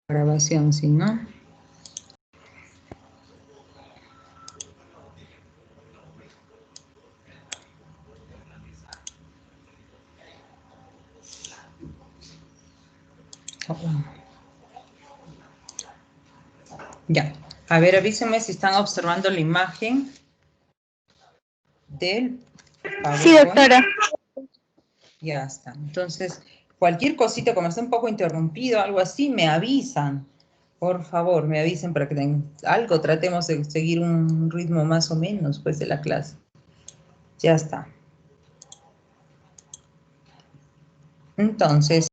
grabación, ¿sí, no? Ya. A ver, avísenme si están observando la imagen del PowerPoint. Sí, doctora. Ya está. Entonces, cualquier cosita, como está un poco interrumpido, algo así, me avisan. Por favor, me avisen para que algo tratemos de seguir un ritmo más o menos, pues, de la clase. Ya está. Entonces,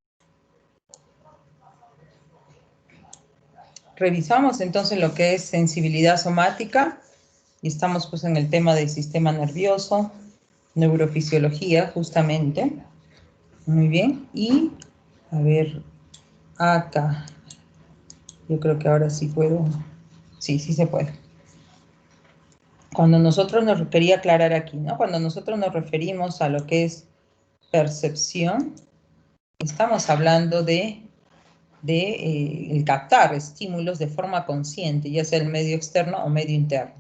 revisamos entonces lo que es sensibilidad somática. Y estamos pues en el tema del sistema nervioso, neurofisiología, justamente. Muy bien. Y, a ver, acá. Yo creo que ahora sí puedo. Sí, sí se puede. Cuando nosotros nos quería aclarar aquí, ¿no? Cuando nosotros nos referimos a lo que es percepción, estamos hablando de el captar estímulos de forma consciente, ya sea el medio externo o medio interno.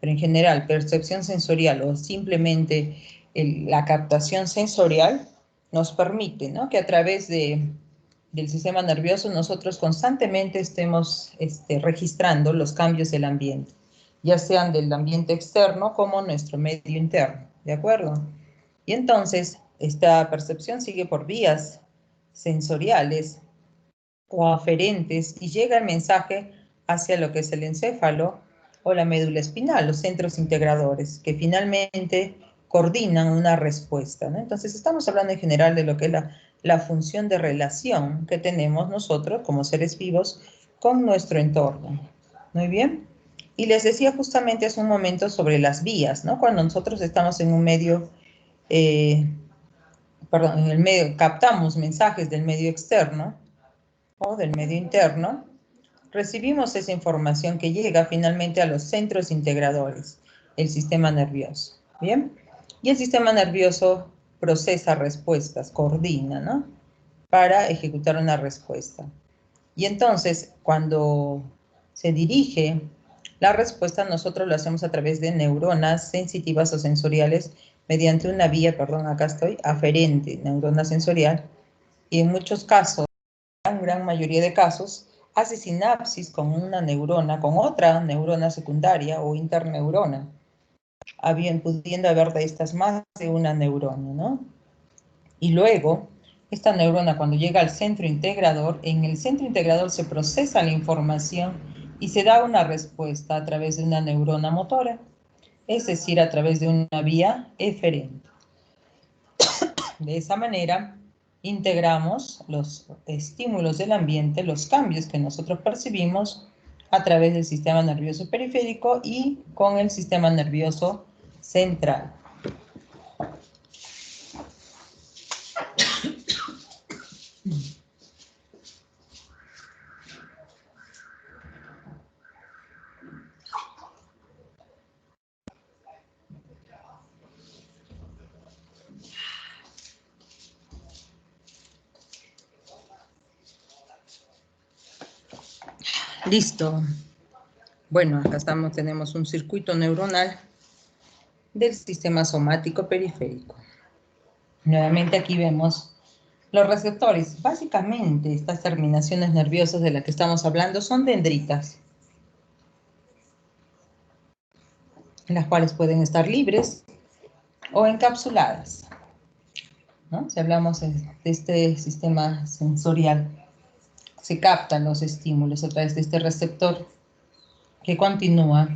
Pero en general, percepción sensorial o simplemente la captación sensorial nos permite, ¿no?, que a través del sistema nervioso nosotros constantemente estemos registrando los cambios del ambiente, ya sean del ambiente externo como nuestro medio interno, ¿de acuerdo? Y entonces, esta percepción sigue por vías sensoriales o aferentes y llega el mensaje hacia lo que es el encéfalo o la médula espinal, los centros integradores, que finalmente coordinan una respuesta, ¿no? Entonces estamos hablando en general de lo que es la función de relación que tenemos nosotros como seres vivos con nuestro entorno. Muy bien. Y les decía justamente hace un momento sobre las vías, ¿no? Cuando nosotros estamos en un medio, en el medio, captamos mensajes del medio externo, o del medio interno, recibimos esa información que llega finalmente a los centros integradores, el sistema nervioso, ¿bien? Y el sistema nervioso procesa respuestas, coordina, ¿no?, para ejecutar una respuesta. Y entonces, cuando se dirige la respuesta, nosotros lo hacemos a través de neuronas sensitivas o sensoriales mediante una vía, acá estoy, aferente, neurona sensorial, y en muchos casos, gran mayoría de casos, hace sinapsis con una neurona, con otra neurona secundaria o interneurona, pudiendo haber de estas más de una neurona, ¿no? Y luego, esta neurona cuando llega al centro integrador, en el centro integrador se procesa la información y se da una respuesta a través de una neurona motora, es decir, a través de una vía eferente. De esa manera, integramos los estímulos del ambiente, los cambios que nosotros percibimos a través del sistema nervioso periférico y con el sistema nervioso central. Listo. Bueno, acá tenemos un circuito neuronal del sistema somático periférico. Nuevamente aquí vemos los receptores. Básicamente, estas terminaciones nerviosas de las que estamos hablando son dendritas, las cuales pueden estar libres o encapsuladas, ¿no? Si hablamos de este sistema sensorial, se captan los estímulos a través de este receptor que continúa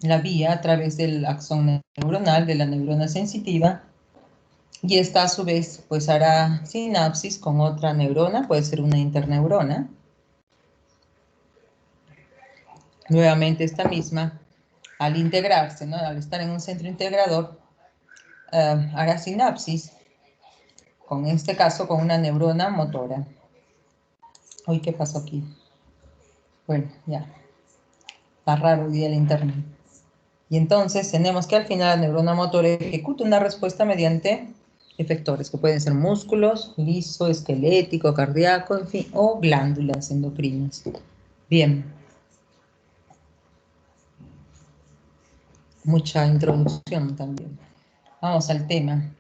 la vía a través del axón neuronal de la neurona sensitiva, y esta a su vez pues hará sinapsis con otra neurona, puede ser una interneurona. Nuevamente esta misma, al integrarse, ¿no?, al estar en un centro integrador, hará sinapsis, con este caso con una neurona motora. Uy, ¿qué pasó aquí? Bueno, ya. Está raro hoy día el internet. Y entonces tenemos que al final la neurona motora ejecuta una respuesta mediante efectores, que pueden ser músculos, liso, esquelético, cardíaco, en fin, o glándulas endocrinas. Bien. Mucha introducción también. Vamos al tema.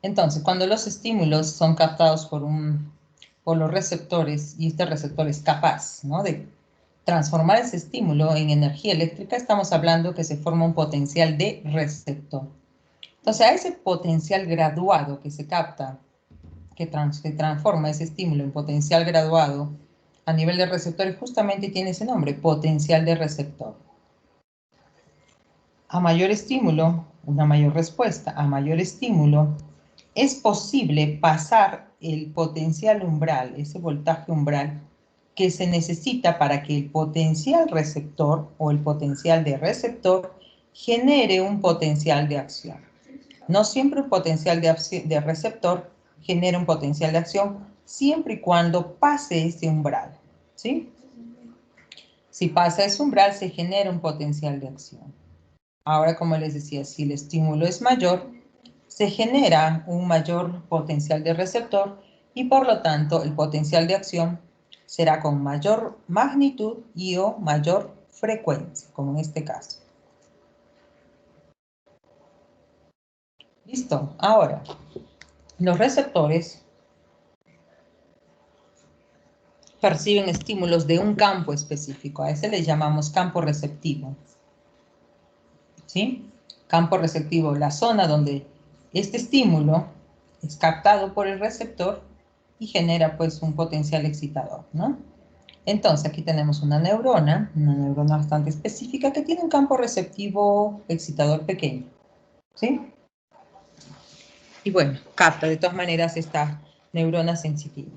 Entonces, cuando los estímulos son captados por los receptores, y este receptor es capaz, ¿no?, de transformar ese estímulo en energía eléctrica, estamos hablando que se forma un potencial de receptor. Entonces, a ese potencial graduado que se capta, que transforma ese estímulo en potencial graduado a nivel de receptores, justamente tiene ese nombre, potencial de receptor. A mayor estímulo, una mayor respuesta. A mayor estímulo, es posible pasar el potencial umbral, ese voltaje umbral, que se necesita para que el potencial receptor o el potencial de receptor genere un potencial de acción. No siempre un potencial de receptor genera un potencial de acción, siempre y cuando pase ese umbral, ¿sí? Si pasa ese umbral, se genera un potencial de acción. Ahora, como les decía, si el estímulo es mayor, se genera un mayor potencial de receptor y por lo tanto el potencial de acción será con mayor magnitud y o mayor frecuencia, como en este caso. Listo. Ahora, los receptores perciben estímulos de un campo específico. A ese le llamamos campo receptivo. ¿Sí? Campo receptivo, la zona donde este estímulo es captado por el receptor y genera pues un potencial excitador, ¿no? Entonces aquí tenemos una neurona bastante específica que tiene un campo receptivo excitador pequeño, ¿sí? Y bueno, capta de todas maneras esta neurona sensitiva.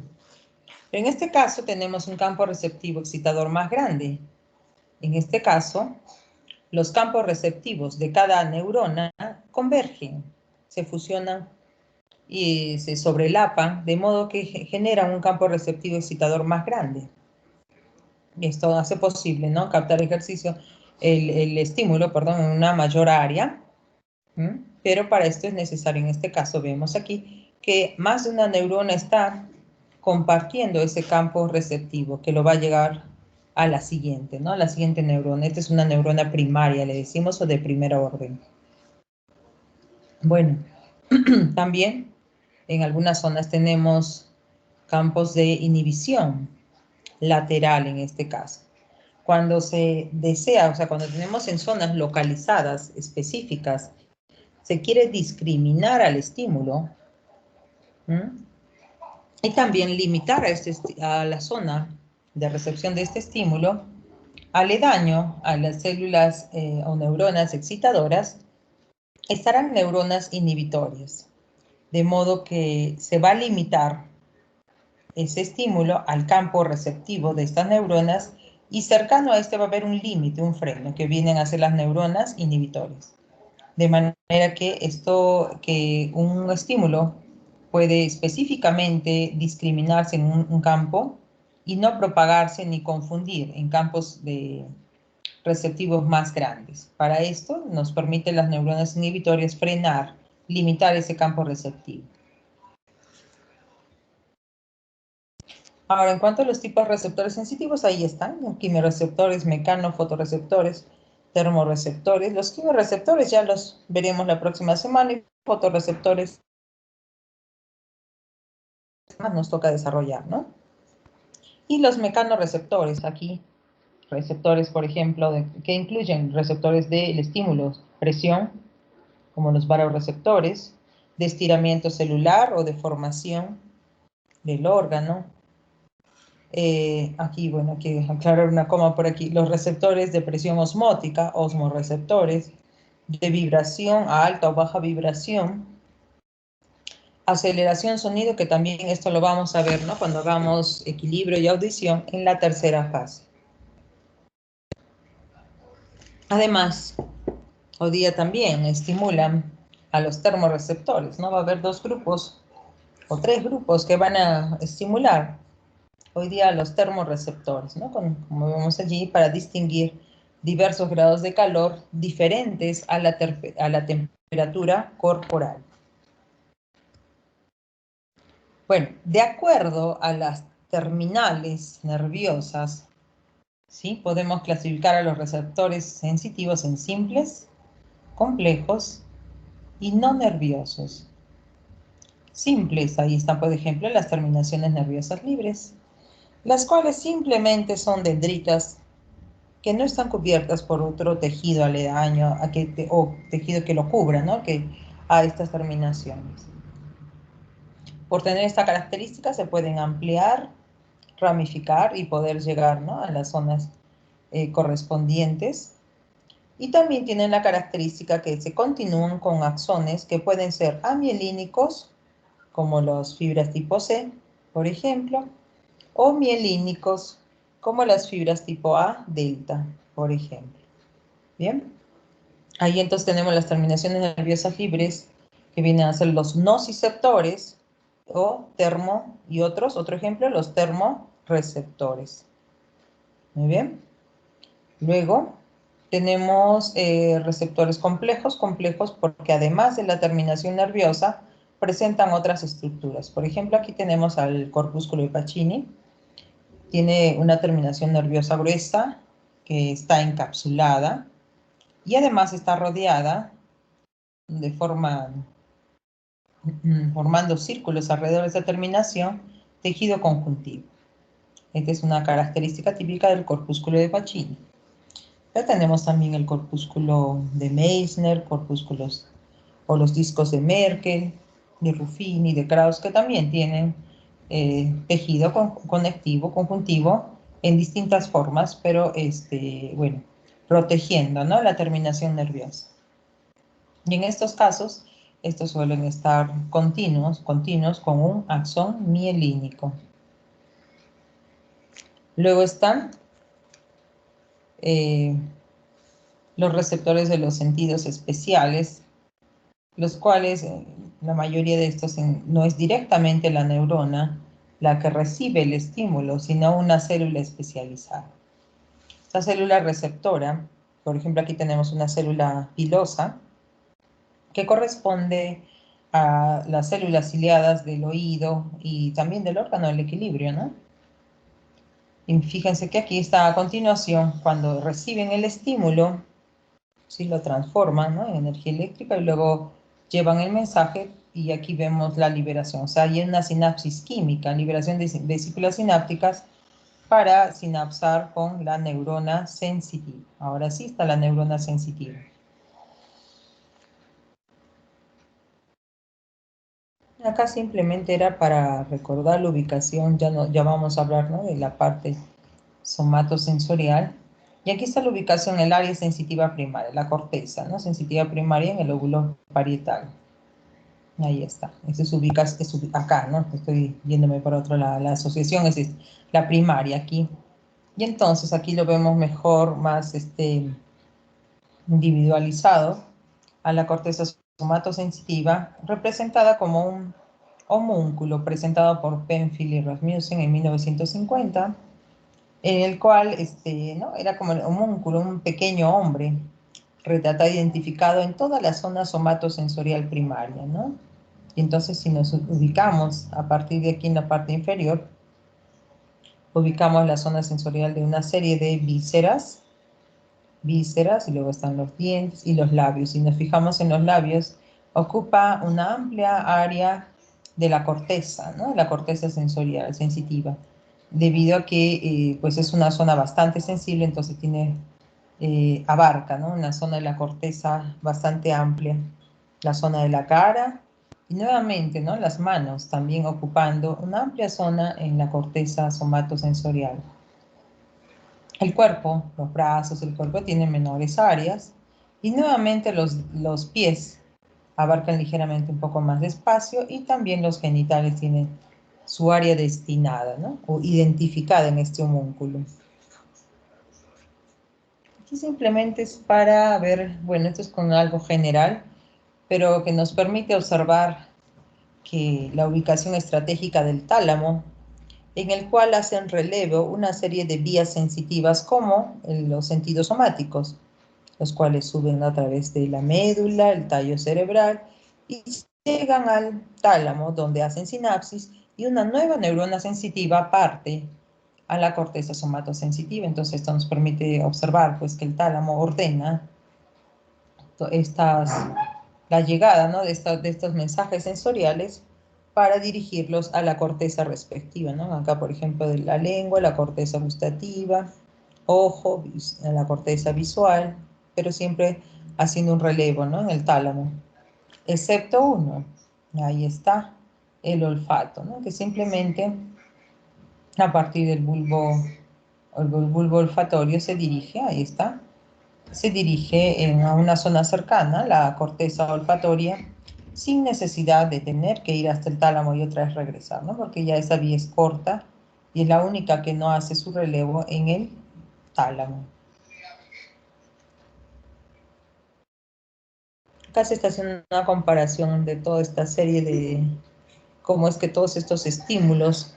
Pero en este caso tenemos un campo receptivo excitador más grande. En este caso, los campos receptivos de cada neurona convergen, se fusionan y se sobrelapan, de modo que generan un campo receptivo excitador más grande. Y esto hace posible, ¿no?, captar el estímulo, perdón, en una mayor área. Pero para esto es necesario, en este caso vemos aquí, que más de una neurona está compartiendo ese campo receptivo, que lo va a llegar a la siguiente, ¿no? La siguiente neurona. Esta es una neurona primaria, le decimos, o de primer orden. Bueno, también en algunas zonas tenemos campos de inhibición lateral en este caso. Cuando se desea, o sea, cuando tenemos en zonas localizadas específicas, se quiere discriminar al estímulo, y también limitar a la zona de recepción de este estímulo aledaño a las células o neuronas excitadoras, estarán neuronas inhibitorias, de modo que se va a limitar ese estímulo al campo receptivo de estas neuronas y cercano a este va a haber un límite, un freno, que vienen a ser las neuronas inhibitorias. De manera que un estímulo puede específicamente discriminarse en un campo y no propagarse ni confundir en campos receptivos más grandes. Para esto nos permite las neuronas inhibitorias frenar, limitar ese campo receptivo. Ahora, en cuanto a los tipos de receptores sensitivos, ahí están, quimioreceptores, mecanofotorreceptores, termorreceptores. Los quimioreceptores ya los veremos la próxima semana y fotorreceptores más nos toca desarrollar, ¿no? Y los mecanoreceptores, aquí, receptores, por ejemplo, que incluyen receptores del estímulo, presión, como los varoreceptores, de estiramiento celular o de formación del órgano. Aquí, bueno, hay que aclarar una coma por aquí. Los receptores de presión osmótica, osmoreceptores, de vibración a alta o baja vibración, aceleración sonido, que también esto lo vamos a ver, ¿no?, cuando hagamos equilibrio y audición en la tercera fase. Además, hoy día también estimulan a los termorreceptores, ¿no? Va a haber 2 grupos o 3 grupos que van a estimular hoy día a los termorreceptores, ¿no? Como vemos allí, para distinguir diversos grados de calor diferentes a la temperatura corporal. Bueno, de acuerdo a las terminales nerviosas, ¿sí? Podemos clasificar a los receptores sensitivos en simples, complejos y no nerviosos. Simples, ahí están, por ejemplo, las terminaciones nerviosas libres, las cuales simplemente son dendritas que no están cubiertas por otro tejido aledaño o tejido que lo cubra, ¿no? A estas terminaciones. Por tener esta característica se pueden ampliar, ramificar y poder llegar, ¿no?, a las zonas correspondientes. Y también tienen la característica que se continúan con axones que pueden ser amielínicos, como las fibras tipo C, por ejemplo, o mielínicos, como las fibras tipo A, delta, por ejemplo. Bien, ahí entonces tenemos las terminaciones nerviosas libres, que vienen a ser los nociceptores, o y otro ejemplo, los termorreceptores. Muy bien. Luego tenemos receptores complejos porque además de la terminación nerviosa, presentan otras estructuras. Por ejemplo, aquí tenemos al corpúsculo de Pacini. Tiene una terminación nerviosa gruesa que está encapsulada y además está rodeada formando círculos alrededor de esa terminación, tejido conjuntivo. Esta es una característica típica del corpúsculo de Pacini. Ya tenemos también el corpúsculo de Meissner, corpúsculos o los discos de Merkel, de Ruffini, de Krauss, que también tienen tejido conectivo, conjuntivo, en distintas formas, pero bueno, protegiendo, ¿no?, la terminación nerviosa. Y en estos casos, estos suelen estar continuos con un axón mielínico. Luego están los receptores de los sentidos especiales, los cuales, la mayoría de estos, no es directamente la neurona la que recibe el estímulo, sino una célula especializada. Esta célula receptora, por ejemplo, aquí tenemos una célula pilosa, que corresponde a las células ciliadas del oído y también del órgano del equilibrio, ¿no? Y fíjense que aquí está a continuación, cuando reciben el estímulo, ¿sí?, lo transforman, ¿no?, en energía eléctrica y luego llevan el mensaje y aquí vemos la liberación. O sea, hay una sinapsis química, liberación de vesículas sinápticas para sinapsar con la neurona sensitiva. Ahora sí está la neurona sensitiva. Acá simplemente era para recordar la ubicación, ya vamos a hablar, ¿no?, de la parte somatosensorial. Y aquí está la ubicación en el área sensitiva primaria, la corteza, ¿no?, sensitiva primaria en el lóbulo parietal. Ahí está. Eso es acá, ¿no? Estoy yéndome por otro lado. La asociación es la primaria aquí. Y entonces aquí lo vemos mejor, más individualizado, a la corteza somatosensitiva, representada como un homúnculo presentado por Penfield y Rasmussen en 1950, en el cual ¿no?, era como el homúnculo, un pequeño hombre, retratado, identificado en toda la zona somatosensorial primaria, ¿no? Y entonces, si nos ubicamos a partir de aquí en la parte inferior, ubicamos la zona sensorial de una serie de vísceras, y luego están los dientes y los labios. Si nos fijamos en los labios, ocupa una amplia área de la corteza, ¿no?, la corteza sensorial, sensitiva, debido a que pues es una zona bastante sensible, entonces abarca, ¿no?, una zona de la corteza bastante amplia, la zona de la cara, y nuevamente, ¿no?, las manos también ocupando una amplia zona en la corteza somatosensorial. El cuerpo, los brazos, el cuerpo tienen menores áreas, y nuevamente los pies abarcan ligeramente un poco más de espacio, y también los genitales tienen su área destinada, ¿no?, o identificada en este homúnculo. Aquí simplemente es para ver, bueno, esto es con algo general, pero que nos permite observar que la ubicación estratégica del tálamo, en el cual hacen relevo una serie de vías sensitivas como los sentidos somáticos, los cuales suben a través de la médula, el tallo cerebral, y llegan al tálamo, donde hacen sinapsis y una nueva neurona sensitiva parte a la corteza somatosensitiva. Entonces esto nos permite observar pues que el tálamo ordena la llegada, ¿no?, de estos mensajes sensoriales para dirigirlos a la corteza respectiva, ¿no? Acá, por ejemplo, de la lengua, la corteza gustativa, ojo, la corteza visual, pero siempre haciendo un relevo, ¿no?, en el tálamo. Excepto uno, ahí está, el olfato, ¿no?, que simplemente a partir del bulbo olfatorio se dirige, ahí está, se dirige a una zona cercana, la corteza olfatoria, sin necesidad de tener que ir hasta el tálamo y otra vez regresar, ¿no? Porque ya esa vía es corta y es la única que no hace su relevo en el tálamo. Acá se está haciendo una comparación de toda esta serie de cómo es que todos estos estímulos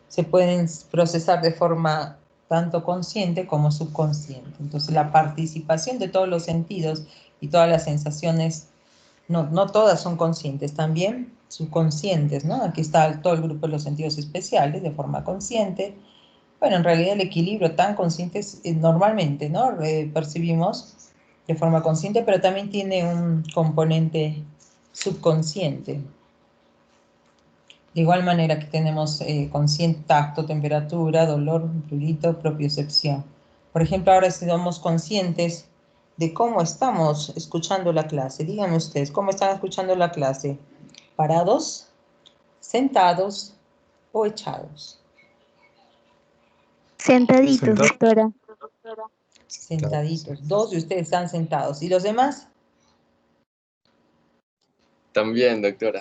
se pueden procesar de forma tanto consciente como subconsciente. Entonces la participación de todos los sentidos y todas las sensaciones, no todas son conscientes, también subconscientes, ¿no? Aquí está todo el grupo de los sentidos especiales de forma consciente. Bueno, en realidad el equilibrio tan consciente es, normalmente, ¿no?, percibimos de forma consciente, pero también tiene un componente subconsciente. De igual manera que tenemos consciente tacto, temperatura, dolor, prurito, propiocepción. Por ejemplo, ahora somos conscientes de cómo estamos escuchando la clase. Díganme ustedes, ¿cómo están escuchando la clase? ¿Parados, sentados o echados? Sentaditos, doctora. Sentaditos. Dos de ustedes están sentados. ¿Y los demás? También, doctora.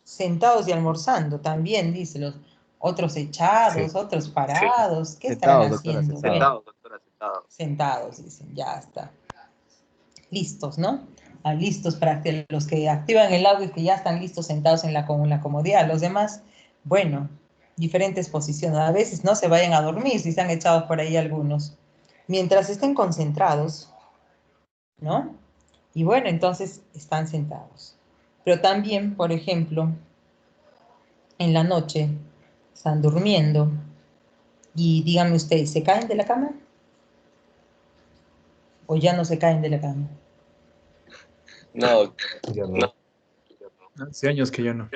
Sentados y almorzando, también, dice los otros echados, Sí. otros parados. ¿Qué estarán Sentados, doctora, haciendo? sentados. Bueno, sentados, dicen, ya está. Listos, ¿no? Listos para que los que activan el audio, que ya están listos sentados en la comodidad. Los demás, bueno, diferentes posiciones. A veces no se vayan a dormir si están echados por ahí algunos. Mientras estén concentrados, ¿no? Y bueno, entonces están sentados. Pero también, por ejemplo, en la noche están durmiendo y díganme ustedes, ¿se caen de la cama? ¿O ya no se caen de la cama? No, Ya no. Hace años que ya no.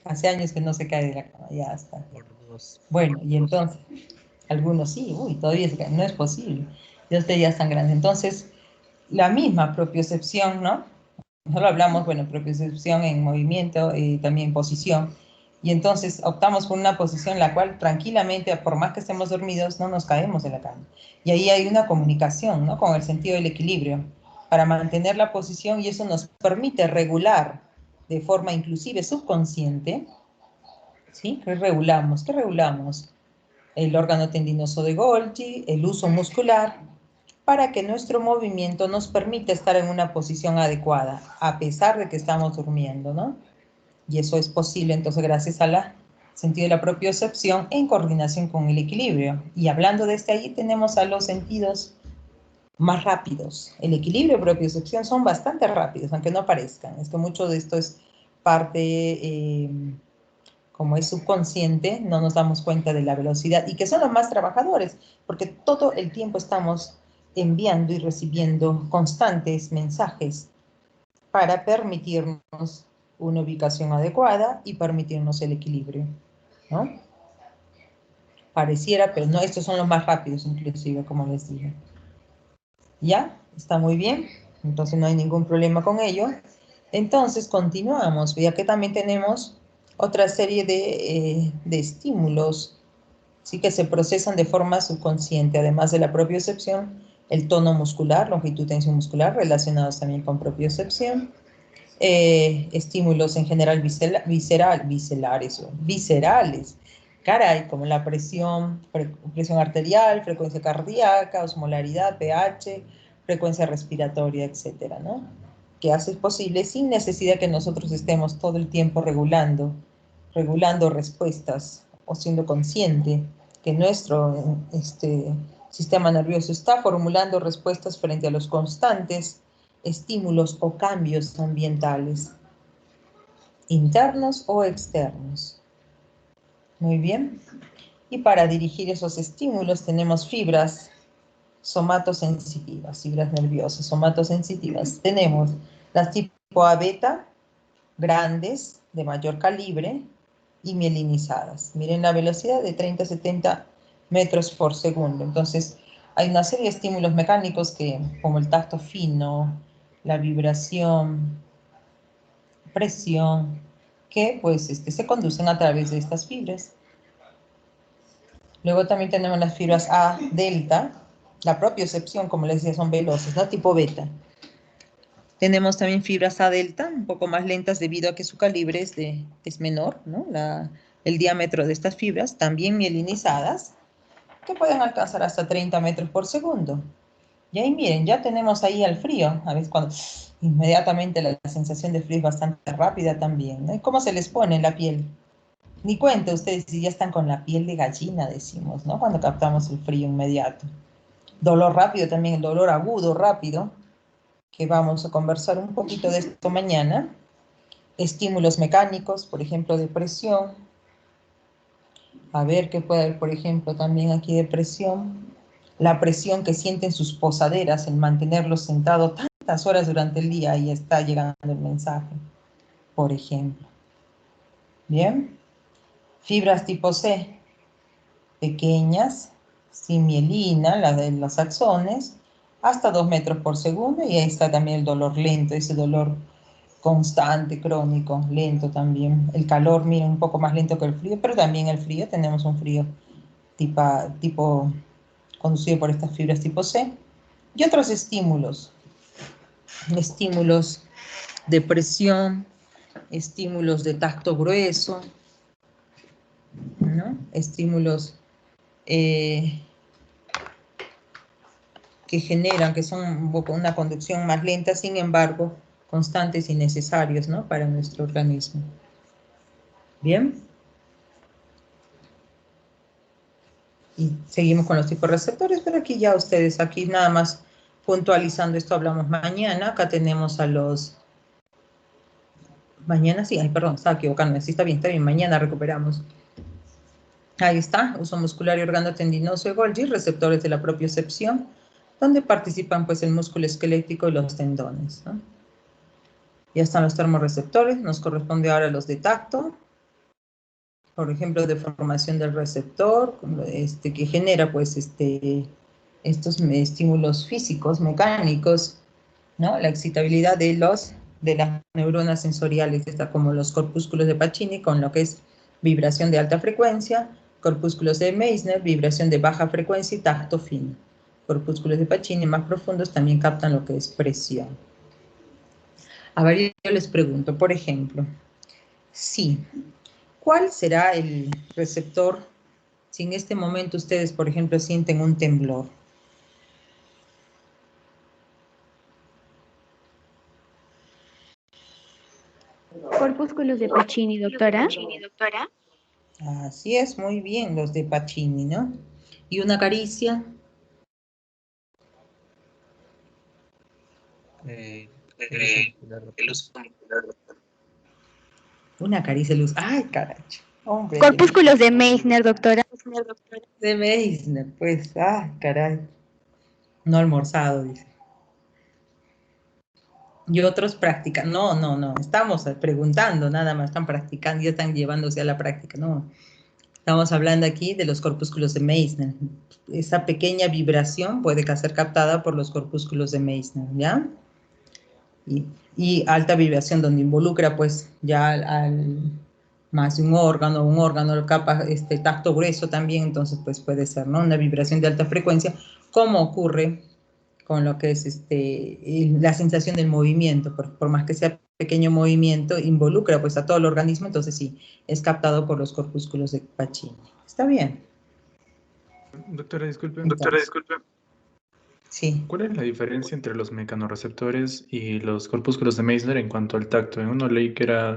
Hace años que no se cae de la cama, ya está. Por dos. Bueno, y entonces, algunos sí, uy, todavía se caen, no es posible. Ya ustedes ya están grandes. Entonces, la misma propiocepción, ¿no? Nosotros hablamos, bueno, propiocepción en movimiento, también posición. Y entonces optamos por una posición en la cual tranquilamente, por más que estemos dormidos, no nos caemos de la cama. Y ahí hay una comunicación, ¿no?, con el sentido del equilibrio para mantener la posición, y eso nos permite regular de forma inclusive subconsciente, ¿sí? ¿Qué regulamos? ¿Qué regulamos? El órgano tendinoso de Golgi, el uso muscular, para que nuestro movimiento nos permita estar en una posición adecuada, a pesar de que estamos durmiendo, ¿no? Y eso es posible, entonces, gracias a la sentido de la propiocepción en coordinación con el equilibrio. Y hablando de este, ahí tenemos a los sentidos más rápidos. El equilibrio y propiocepción son bastante rápidos, aunque no parezcan. Es que mucho de esto es parte, como es subconsciente, no nos damos cuenta de la velocidad, y que son los más trabajadores, porque todo el tiempo estamos enviando y recibiendo constantes mensajes para permitirnos una ubicación adecuada y permitirnos el equilibrio, ¿no? Pareciera, pero no, estos son los más rápidos, inclusive, como les dije. ¿Ya? ¿Está muy bien? Entonces no hay ningún problema con ello. Entonces continuamos, ya que también tenemos otra serie de estímulos, sí, que se procesan de forma subconsciente, además de la propiocepción, el tono muscular, longitud, tensión muscular, relacionados también con propiocepción, estímulos en general viscerales, caray, como la presión arterial, frecuencia cardíaca, osmolaridad, pH, frecuencia respiratoria, etcétera, ¿no? Que hace posible sin necesidad que nosotros estemos todo el tiempo regulando respuestas o siendo consciente que nuestro sistema nervioso está formulando respuestas frente a los constantes estímulos o cambios ambientales. internos o externos. Muy bien. Y para dirigir esos estímulos tenemos fibras somatosensitivas, fibras nerviosas somatosensitivas. Tenemos las tipo A beta, grandes, de mayor calibre y mielinizadas. Miren la velocidad de 30 a 70 metros por segundo. Entonces, hay una serie de estímulos mecánicos que, como el tacto fino, la vibración, presión, que pues se conducen a través de estas fibras. Luego también tenemos las fibras A delta, la propiocepción, como les decía, son veloces, ¿no? Tipo beta. Tenemos también fibras A delta, un poco más lentas debido a que su calibre es menor, ¿no? El diámetro de estas fibras, también mielinizadas, que pueden alcanzar hasta 30 metros por segundo. Y ahí miren, ya tenemos ahí al frío. A veces cuando inmediatamente la sensación de frío es bastante rápida también, ¿no? ¿Y cómo se les pone en la piel? Ni cuenta ustedes si ya están con la piel de gallina, decimos, ¿no? Cuando captamos el frío inmediato. Dolor rápido también, el dolor agudo rápido, que vamos a conversar un poquito de esto mañana. Estímulos mecánicos, por ejemplo, de presión. A ver qué puede haber, por ejemplo, también aquí de presión. La presión que sienten sus posaderas, el mantenerlos sentados tantas horas durante el día, ahí está llegando el mensaje, por ejemplo. Bien. Fibras tipo C, pequeñas, sin mielina, la de los axones, hasta 2 metros por segundo, y ahí está también el dolor lento, ese dolor constante, crónico, lento también. El calor, miren, un poco más lento que el frío, pero también el frío, tenemos un frío tipo conducido por estas fibras tipo C. Y otros estímulos de presión, estímulos de tacto grueso, ¿no? Estímulos que generan, que son un poco una conducción más lenta, sin embargo, constantes y necesarios, ¿no? Para nuestro organismo. Bien. Y seguimos con los tipos receptores, pero aquí ya ustedes, aquí nada más puntualizando esto, hablamos mañana. Acá tenemos a los... Mañana sí, ay, perdón, estaba equivocando, sí, está bien, mañana recuperamos. Ahí está, uso muscular y organotendinoso de Golgi, receptores de la propiocepción, donde participan pues el músculo esquelético y los tendones, ¿no? Ya están los termorreceptores, nos corresponde ahora los de tacto, por ejemplo, deformación del receptor, que genera pues estos estímulos físicos, mecánicos, ¿no? La excitabilidad de las neuronas sensoriales, como los corpúsculos de Pacini, con lo que es vibración de alta frecuencia, corpúsculos de Meissner, vibración de baja frecuencia y tacto fino. Corpúsculos de Pacini más profundos también captan lo que es presión. A ver, yo les pregunto, por ejemplo, ¿cuál será el receptor si en este momento ustedes, por ejemplo, sienten un temblor? Corpúsculos de Pacini, doctora. Así es, muy bien, los de Pacini, ¿no? ¿Y una caricia? El uso muscular, doctor. Una caricia de luz. ¡Ay, caray! Hombre, Corpúsculos de Meissner, doctora. de Meissner, pues, ¡ay, caray! No almorzado, dice. Y otros practican. No, estamos preguntando, nada más, están practicando, ya están llevándose a la práctica, no. Estamos hablando aquí de los corpúsculos de Meissner. Esa pequeña vibración puede ser captada por los corpúsculos de Meissner, ¿ya? Y alta vibración donde involucra pues ya más de un órgano capa, tacto grueso también, entonces pues puede ser, ¿no? Una vibración de alta frecuencia, como ocurre con lo que es la sensación del movimiento, por más que sea pequeño movimiento, involucra pues a todo el organismo, entonces sí, es captado por los corpúsculos de Pacini. ¿Está bien? Doctora, disculpe. Entonces, sí. ¿Cuál es la diferencia entre los mecanorreceptores y los corpúsculos de Meissner en cuanto al tacto? En uno leí que era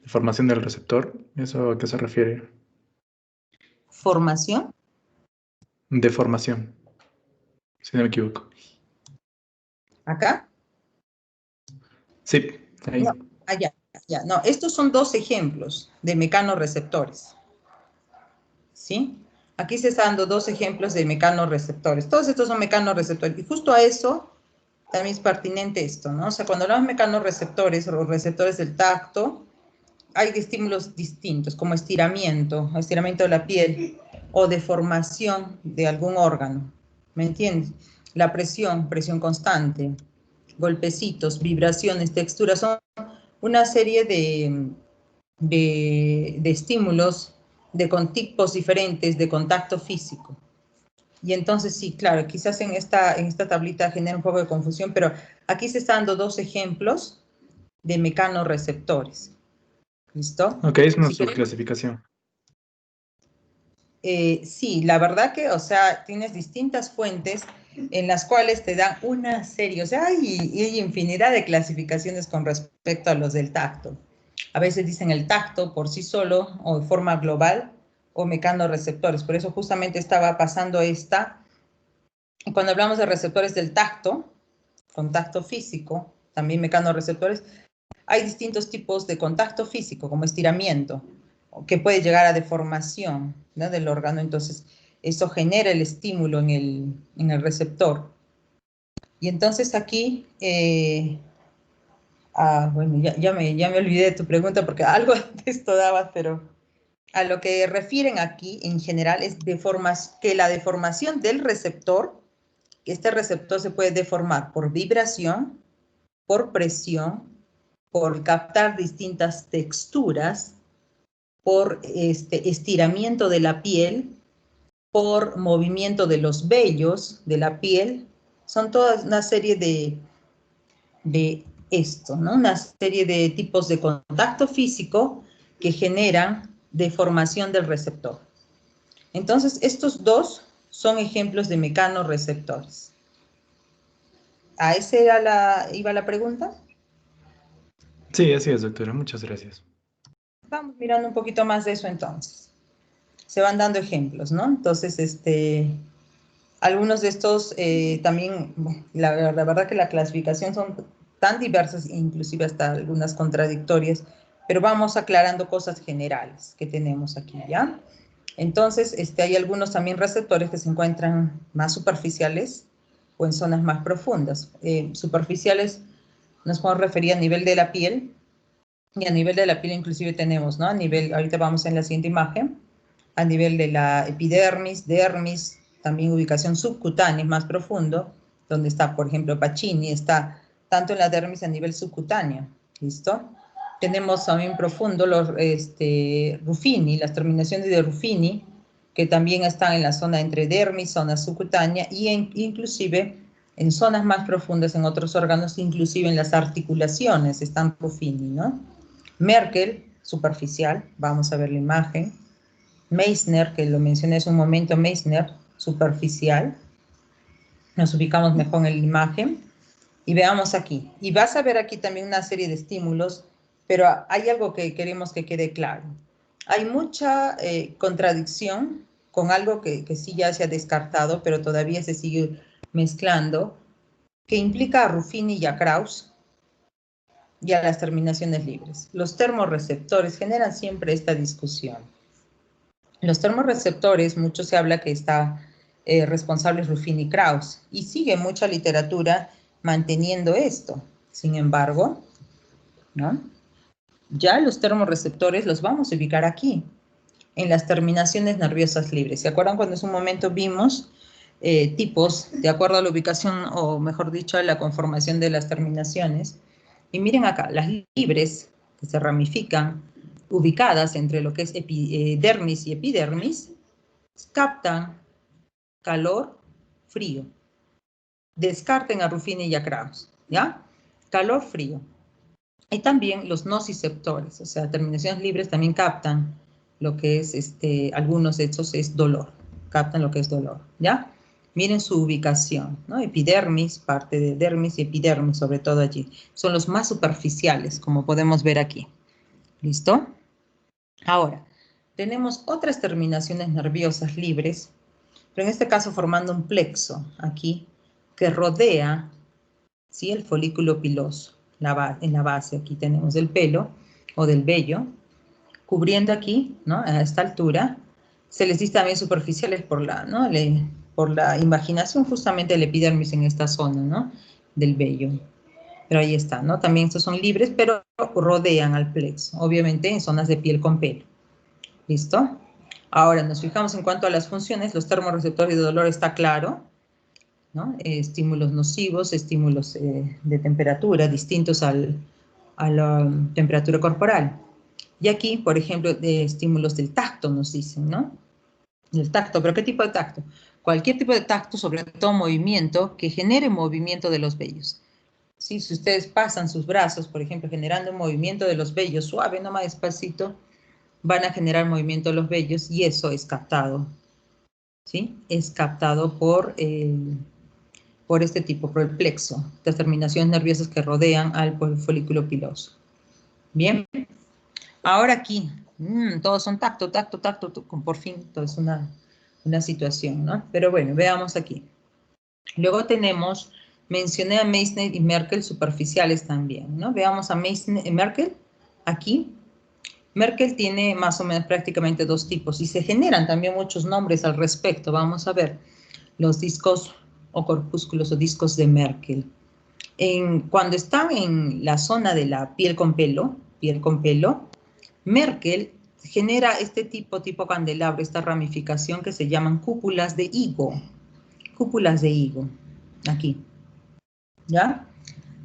deformación del receptor. ¿Eso a qué se refiere? ¿Formación? Deformación, si no me equivoco. ¿Acá? Sí, ahí. No, allá. Ya, no, estos son dos ejemplos de mecanorreceptores, ¿sí? Aquí se están dando dos ejemplos de mecanorreceptores. Todos estos son mecanorreceptores. Y justo a eso también es pertinente esto, ¿no? O sea, cuando hablamos de mecanorreceptores o receptores del tacto, hay estímulos distintos, como estiramiento de la piel o deformación de algún órgano, ¿me entiendes? La presión constante, golpecitos, vibraciones, texturas, son una serie de estímulos con tipos diferentes de contacto físico. Y entonces sí, claro, quizás en esta tablita genera un poco de confusión, pero aquí se están dando dos ejemplos de mecanorreceptores. ¿Listo? Ok, es una Si queremos, subclasificación. sí, la verdad que, o sea, tienes distintas fuentes en las cuales te dan una serie, o sea, hay infinidad de clasificaciones con respecto a los del tacto. A veces dicen el tacto por sí solo o de forma global o mecanorreceptores. Por eso justamente estaba pasando esta. Cuando hablamos de receptores del tacto, contacto físico, también mecanorreceptores, hay distintos tipos de contacto físico, como estiramiento, que puede llegar a deformación, ¿no?, del órgano. Entonces, eso genera el estímulo en el receptor. Y entonces aquí, bueno, ya me olvidé de tu pregunta porque algo de esto dabas, pero a lo que refieren aquí en general es que la deformación del receptor, este receptor se puede deformar por vibración, por presión, por captar distintas texturas, por estiramiento de la piel, por movimiento de los vellos de la piel. Son toda una serie de esto, ¿no? Una serie de tipos de contacto físico que generan deformación del receptor. Entonces, estos dos son ejemplos de mecanorreceptores. ¿A ese iba la pregunta? Sí, así es, doctora. Muchas gracias. Vamos mirando un poquito más de eso entonces. Se van dando ejemplos, ¿no? Entonces, algunos de estos también, la verdad que la clasificación son tan diversas, inclusive hasta algunas contradictorias, pero vamos aclarando cosas generales que tenemos aquí, ¿ya? Entonces, hay algunos también receptores que se encuentran más superficiales o en zonas más profundas. Superficiales nos podemos referir a nivel de la piel, y a nivel de la piel inclusive tenemos, ¿no? A nivel, ahorita vamos en la siguiente imagen, a nivel de la epidermis, dermis, también ubicación subcutánea, más profundo, donde está, por ejemplo, Pacini, está tanto en la dermis a nivel subcutáneo, ¿listo? Tenemos también profundo los Ruffini, las terminaciones de Ruffini, que también están en la zona entre dermis, zona subcutánea, y inclusive en zonas más profundas en otros órganos, inclusive en las articulaciones, están Ruffini, ¿no? Merkel, superficial, vamos a ver la imagen. Meissner, que lo mencioné hace un momento, Meissner, superficial. Nos ubicamos mejor en la imagen. Y veamos aquí. Y vas a ver aquí también una serie de estímulos, pero hay algo que queremos que quede claro. Hay mucha contradicción con algo que sí ya se ha descartado, pero todavía se sigue mezclando, que implica a Ruffini y a Krauss, y a las terminaciones libres. Los termorreceptores generan siempre esta discusión. Los termorreceptores, mucho se habla que está responsables Ruffini y Krauss, y sigue mucha literatura manteniendo esto. Sin embargo, ¿no?, ya los termorreceptores los vamos a ubicar aquí, en las terminaciones nerviosas libres. ¿Se acuerdan cuando en un momento vimos tipos de acuerdo a la ubicación, o mejor dicho, a la conformación de las terminaciones? Y miren acá, las libres, que se ramifican, ubicadas entre lo que es dermis y epidermis, captan calor, frío. Descarten a Ruffini y a Krauss, ¿ya? Calor, frío. Y también los nociceptores, o sea, terminaciones libres también captan lo que es, algunos de estos es dolor, captan lo que es dolor, ¿ya? Miren su ubicación, ¿no? Epidermis, parte de dermis y epidermis, sobre todo allí. Son los más superficiales, como podemos ver aquí. ¿Listo? Ahora, tenemos otras terminaciones nerviosas libres, pero en este caso formando un plexo aquí, que rodea, ¿sí?, el folículo piloso. En la base aquí tenemos el pelo, o del vello, cubriendo aquí, ¿no? A esta altura. Se les dice también superficiales por la, ¿no? Por la imaginación justamente del epidermis en esta zona, ¿no? Del vello. Pero ahí está, ¿no? También estos son libres, pero rodean al plexo, obviamente en zonas de piel con pelo. ¿Listo? Ahora nos fijamos en cuanto a las funciones. Los termorreceptores de dolor está claro, ¿no? Estímulos nocivos, estímulos de temperatura distintos a la temperatura corporal. Y aquí, por ejemplo, de estímulos del tacto nos dicen, ¿no? Del tacto, ¿pero qué tipo de tacto? Cualquier tipo de tacto, sobre todo movimiento, que genere movimiento de los vellos. ¿Sí? Si ustedes pasan sus brazos, por ejemplo, generando un movimiento de los vellos suave, nomás despacito, van a generar movimiento de los vellos y eso es captado. ¿Sí? Es captado por este tipo, por el plexo, las terminaciones nerviosas que rodean al folículo piloso. Bien, ahora aquí, todos son tacto, tacto, tacto, por fin, todo es una situación, ¿no? Pero bueno, veamos aquí. Luego tenemos, mencioné a Meissner y Merkel superficiales también, ¿no? Veamos a Meissner y Merkel, aquí. Merkel tiene más o menos prácticamente dos tipos y se generan también muchos nombres al respecto. Vamos a ver los discos o corpúsculos o discos de Merkel. Cuando están en la zona de la piel con pelo, Merkel genera este tipo candelabro, esta ramificación que se llaman cúpulas de higo. Cúpulas de higo, aquí. ¿Ya?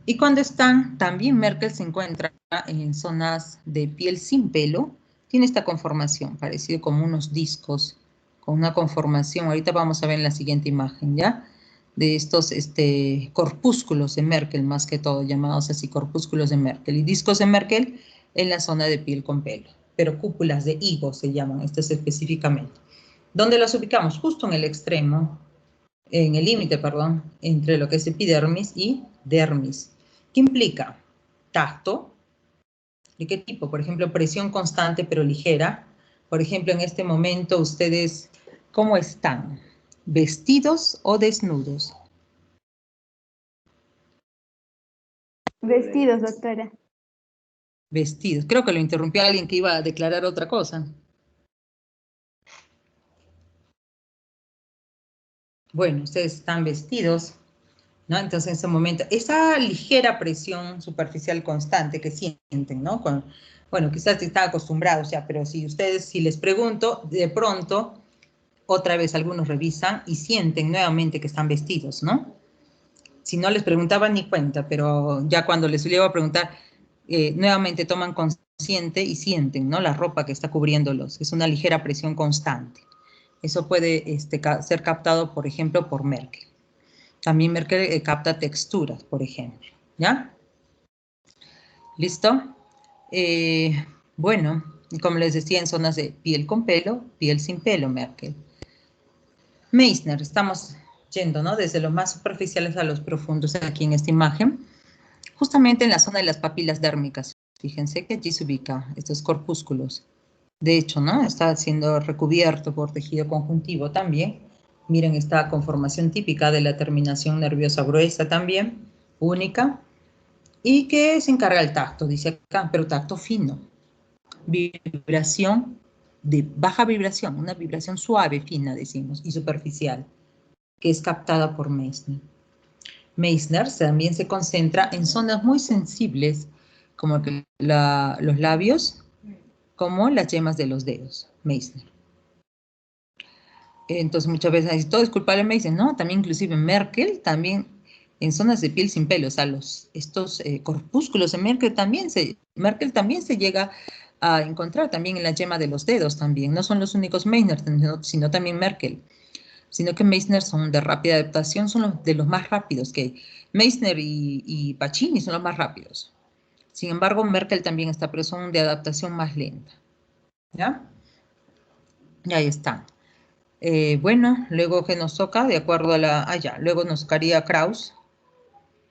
Y cuando están, también Merkel se encuentra en zonas de piel sin pelo, tiene esta conformación, parecido como unos discos, con una conformación, ahorita vamos a ver en la siguiente imagen, ¿ya? De estos corpúsculos de Merkel, más que todo, llamados así, corpúsculos de Merkel. Y discos de Merkel en la zona de piel con pelo, pero cúpulas de higo se llaman, estas específicamente. ¿Dónde las ubicamos? Justo en el extremo, en el límite, perdón, entre lo que es epidermis y dermis. ¿Qué implica? Tacto. ¿De qué tipo? Por ejemplo, presión constante pero ligera. Por ejemplo, en este momento, ustedes, ¿cómo están? ¿Vestidos o desnudos? Vestidos, doctora. Vestidos. Creo que lo interrumpió alguien que iba a declarar otra cosa. Bueno, ustedes están vestidos, ¿no? Entonces, en ese momento, esa ligera presión superficial constante que sienten, ¿no? Bueno, quizás están acostumbrados ya, pero si les pregunto, de pronto, otra vez algunos revisan y sienten nuevamente que están vestidos, ¿no? Si no les preguntaban ni cuenta, pero ya cuando les llego a preguntar, nuevamente toman consciente y sienten, ¿no? La ropa que está cubriéndolos, es una ligera presión constante. Eso puede ser captado, por ejemplo, por Merkel. También Merkel capta texturas, por ejemplo, ¿ya? ¿Listo? Bueno, y como les decía, en zonas de piel con pelo, piel sin pelo, Merkel. Meissner, estamos yendo, ¿no? Desde los más superficiales a los profundos aquí en esta imagen, justamente en la zona de las papilas dérmicas. Fíjense que allí se ubican estos corpúsculos. De hecho, ¿no? Está siendo recubierto por tejido conjuntivo también. Miren esta conformación típica de la terminación nerviosa gruesa también, única, y que se encarga del tacto, dice acá, pero tacto fino. Vibración de baja vibración, una vibración suave, fina, decimos, y superficial, que es captada por Meissner. Meissner también se concentra en zonas muy sensibles, como los labios, como las yemas de los dedos, Meissner. Entonces muchas veces dicen, todo es culpable, me dicen, no, también inclusive Merkel, también en zonas de piel sin pelo, o sea, estos corpúsculos de Merkel también se llega a encontrar también en la yema de los dedos también, no son los únicos Meissner, sino también Merkel, sino que Meissner son de rápida adaptación, son de los más rápidos que hay. Meissner y Pacini son los más rápidos. Sin embargo, Merkel también está, pero son de adaptación más lenta. ¿Ya? Y ahí están. Bueno, luego que nos toca, de acuerdo a luego nos tocaría Krauss,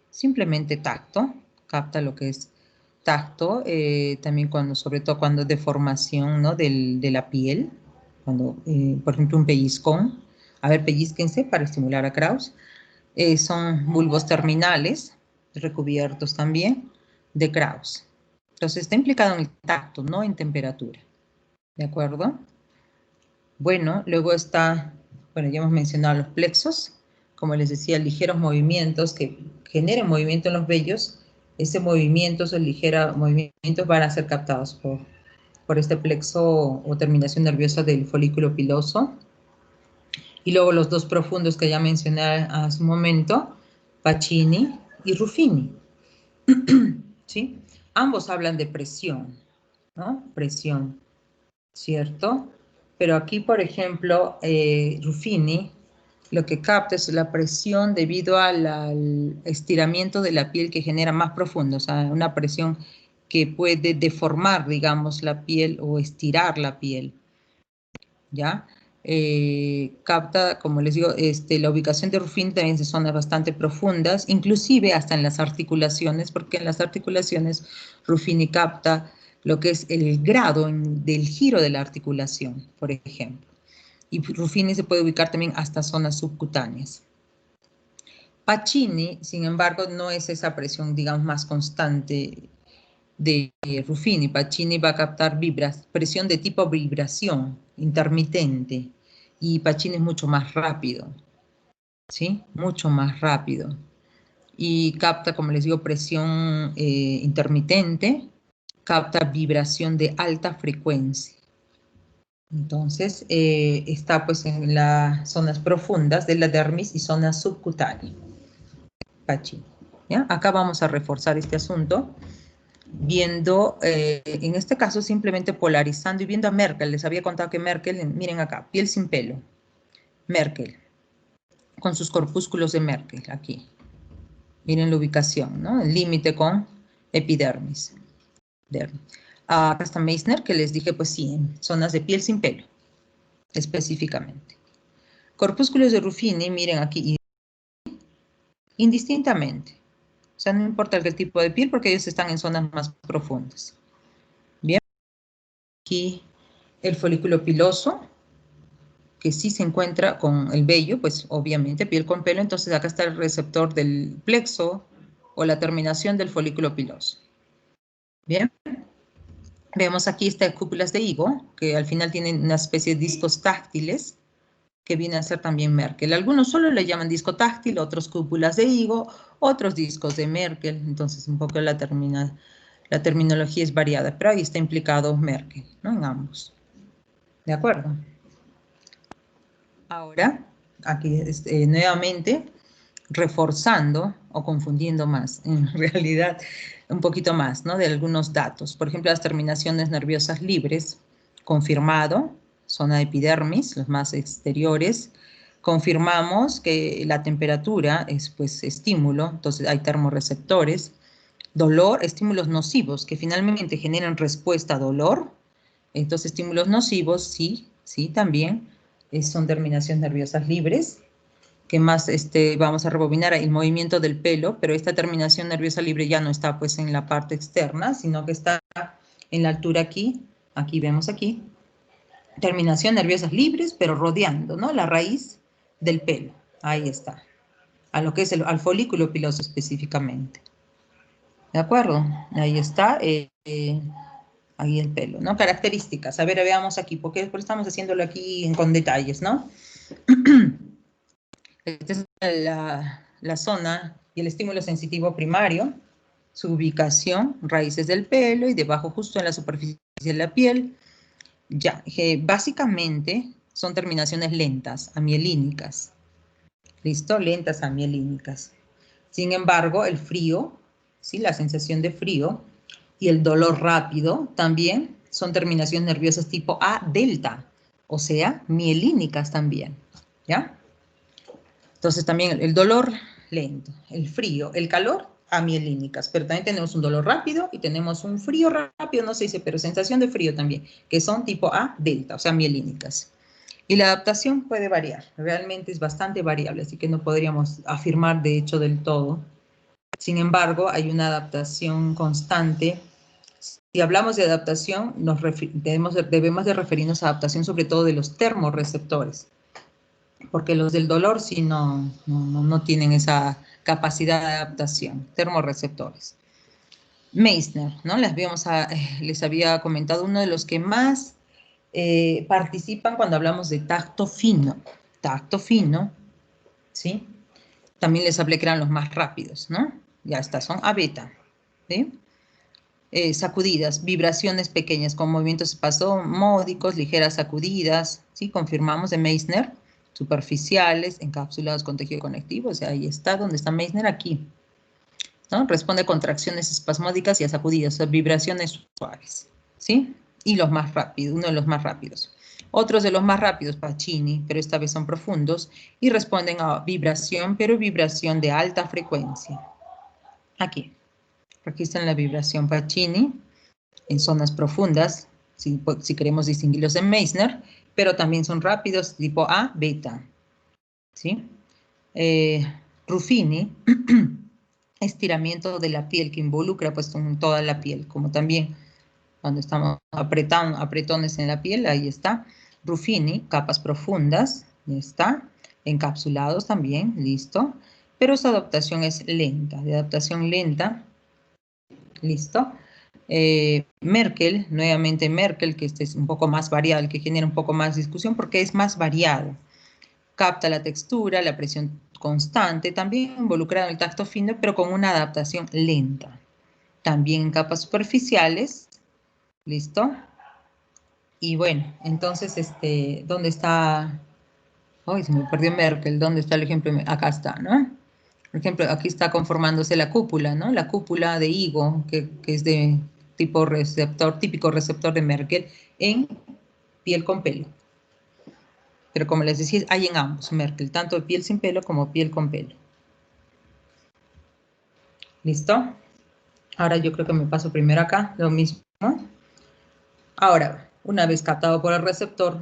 simplemente tacto, capta lo que es tacto, también sobre todo cuando es deformación, ¿no? de la piel, cuando, por ejemplo, un pellizcón, a ver, pellizquense para estimular a Krauss, son bulbos terminales, recubiertos también, de Krauss, Entonces está implicado en el tacto, no en temperatura. ¿De acuerdo? Bueno, luego está, bueno, ya hemos mencionado los plexos, como les decía, ligeros movimientos que generen movimiento en los vellos. Ese movimiento, esos ligeros movimientos van a ser captados por este plexo o terminación nerviosa del folículo piloso. Y luego los dos profundos que ya mencioné hace un momento, Pacini y Ruffini. ¿Sí? Ambos hablan de presión, ¿no? Presión, ¿cierto? Pero aquí, por ejemplo, Ruffini lo que capta es la presión debido al estiramiento de la piel que genera más profundo, o sea, una presión que puede deformar, digamos, la piel o estirar la piel, ¿ya? Capta, como les digo, la ubicación de Ruffini también en zonas bastante profundas, inclusive hasta en las articulaciones, porque en las articulaciones Ruffini capta lo que es el grado del giro de la articulación, por ejemplo. Y Ruffini se puede ubicar también hasta zonas subcutáneas. Pacini, sin embargo, no es esa presión, digamos, más constante de Ruffini. Pacini va a captar presión de tipo vibración, intermitente, y Pacini es mucho más rápido, ¿sí? Mucho más rápido. Y capta, como les digo, presión intermitente, capta vibración de alta frecuencia. Entonces, está pues en las zonas profundas de la dermis y zonas subcutáneas. Pacini, ¿ya? Acá vamos a reforzar este asunto viendo, en este caso simplemente polarizando y viendo a Merkel. Les había contado que Merkel, miren acá, piel sin pelo, Merkel, con sus corpúsculos de Merkel, aquí. Miren la ubicación, ¿no? El límite con epidermis. Acá está Meissner, que les dije, pues sí, en zonas de piel sin pelo, específicamente. Corpúsculos de Ruffini, miren aquí, indistintamente. O sea, no importa el tipo de piel, porque ellos están en zonas más profundas. Bien. Aquí el folículo piloso, que sí se encuentra con el vello, pues obviamente piel con pelo, entonces acá está el receptor del plexo o la terminación del folículo piloso. Bien. Vemos aquí estas cúpulas de higo, que al final tienen una especie de discos táctiles, que viene a ser también Merkel. Algunos solo le llaman disco táctil, otros cúpulas de higo, otros discos de Merkel, entonces un poco la terminología es variada, pero ahí está implicado Merkel, ¿no? En ambos. ¿De acuerdo? Ahora, aquí nuevamente, reforzando o confundiendo más, en realidad un poquito más, ¿no? De algunos datos. Por ejemplo, las terminaciones nerviosas libres, confirmado, zona de epidermis, los más exteriores. Confirmamos que la temperatura es, pues, estímulo, entonces hay termorreceptores. Dolor, estímulos nocivos, que finalmente generan respuesta a dolor. Entonces, estímulos nocivos, sí, sí, también son terminaciones nerviosas libres. Que más vamos a rebobinar el movimiento del pelo, pero esta terminación nerviosa libre ya no está pues en la parte externa, sino que está en la altura aquí vemos aquí, terminación nerviosas libres, pero rodeando, ¿no? La raíz del pelo, ahí está, a lo que es al folículo piloso específicamente. ¿De acuerdo? Ahí está, ahí el pelo, ¿no? Características, a ver, veamos aquí, porque estamos haciéndolo aquí con detalles, ¿no? Esta es la zona y el estímulo sensitivo primario, su ubicación, raíces del pelo y debajo justo en la superficie de la piel. Ya, básicamente son terminaciones lentas, amielínicas. ¿Listo? Lentas, amielínicas. Sin embargo, el frío, ¿sí? La sensación de frío y el dolor rápido también son terminaciones nerviosas tipo A delta, o sea, mielínicas también, ¿ya? Entonces también el dolor lento, el frío, el calor, amielínicas, pero también tenemos un dolor rápido y tenemos un frío rápido, no se dice, pero sensación de frío también, que son tipo A delta, o sea, mielínicas. Y la adaptación puede variar, realmente es bastante variable, así que no podríamos afirmar de hecho del todo. Sin embargo, hay una adaptación constante. Si hablamos de adaptación, debemos de referirnos a adaptación sobre todo de los termorreceptores, porque los del dolor sí no tienen esa capacidad de adaptación, termorreceptores. Meissner, ¿no? Les había comentado, uno de los que más participan cuando hablamos de tacto fino. Tacto fino, ¿sí? También les hablé que eran los más rápidos, ¿no? Ya está, son A beta, ¿sí? Sacudidas, vibraciones pequeñas con movimientos espasmódicos, ligeras sacudidas, ¿sí? Confirmamos de Meissner, superficiales, encapsulados con tejido conectivo, o sea, ahí está, ¿dónde está Meissner? Aquí, ¿no? Responde a contracciones espasmódicas y a sacudidas, o sea, vibraciones suaves, ¿sí? Y los más rápidos, uno de los más rápidos. Otros de los más rápidos, Pacini, pero esta vez son profundos, y responden a vibración, pero vibración de alta frecuencia. Aquí. Registran la vibración Pacini en zonas profundas, si queremos distinguirlos de Meissner, pero también son rápidos tipo A, beta. ¿Sí? Ruffini, estiramiento de la piel que involucra pues toda la piel, como también cuando estamos apretones en la piel, ahí está. Ruffini, capas profundas, ya está. Encapsulados también, listo. Pero su adaptación es lenta, de adaptación lenta. Listo. Merkel, nuevamente Merkel, que este es un poco más variado, el que genera un poco más discusión porque es más variado. Capta la textura, la presión constante, también involucrado en el tacto fino, pero con una adaptación lenta. También en capas superficiales. ¿Listo? Y bueno, entonces, ¿dónde está? Ay, se me perdió Merkel. ¿Dónde está el ejemplo? Acá está, ¿no? Por ejemplo, aquí está conformándose la cúpula, ¿no? La cúpula de higo, que es de tipo receptor, típico receptor de Merkel, en piel con pelo. Pero como les decía, hay en ambos, Merkel, tanto de piel sin pelo como piel con pelo. ¿Listo? Ahora yo creo que me paso primero acá, lo mismo. Ahora, una vez captado por el receptor,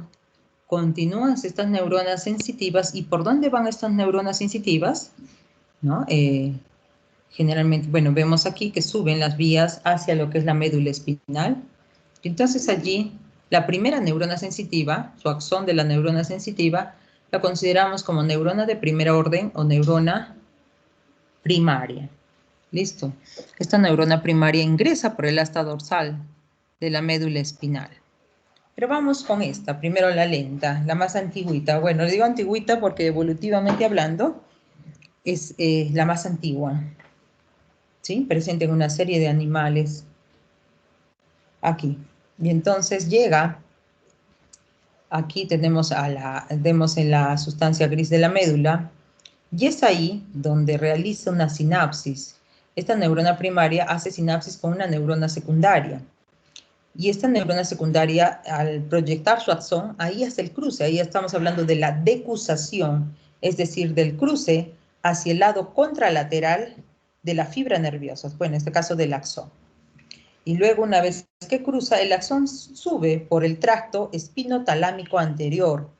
continúan estas neuronas sensitivas. ¿Y por dónde van estas neuronas sensitivas? ¿No? Generalmente, bueno, vemos aquí que suben las vías hacia lo que es la médula espinal. Entonces allí, la primera neurona sensitiva, su axón de la neurona sensitiva, la consideramos como neurona de primer orden o neurona primaria. Listo. Esta neurona primaria ingresa por el asta dorsal de la médula espinal. Pero vamos con esta, primero la lenta, la más antigüita. Bueno, le digo antigüita porque evolutivamente hablando es la más antigua. ¿Sí? Presente en una serie de animales aquí. Y entonces llega, aquí tenemos vemos en la sustancia gris de la médula, y es ahí donde realiza una sinapsis. Esta neurona primaria hace sinapsis con una neurona secundaria. Y esta neurona secundaria, al proyectar su axón, ahí hace el cruce, ahí estamos hablando de la decusación, es decir, del cruce hacia el lado contralateral de la fibra nerviosa, bueno, en este caso del axón. Y luego, una vez que cruza, el axón sube por el tracto espinotalámico anterior,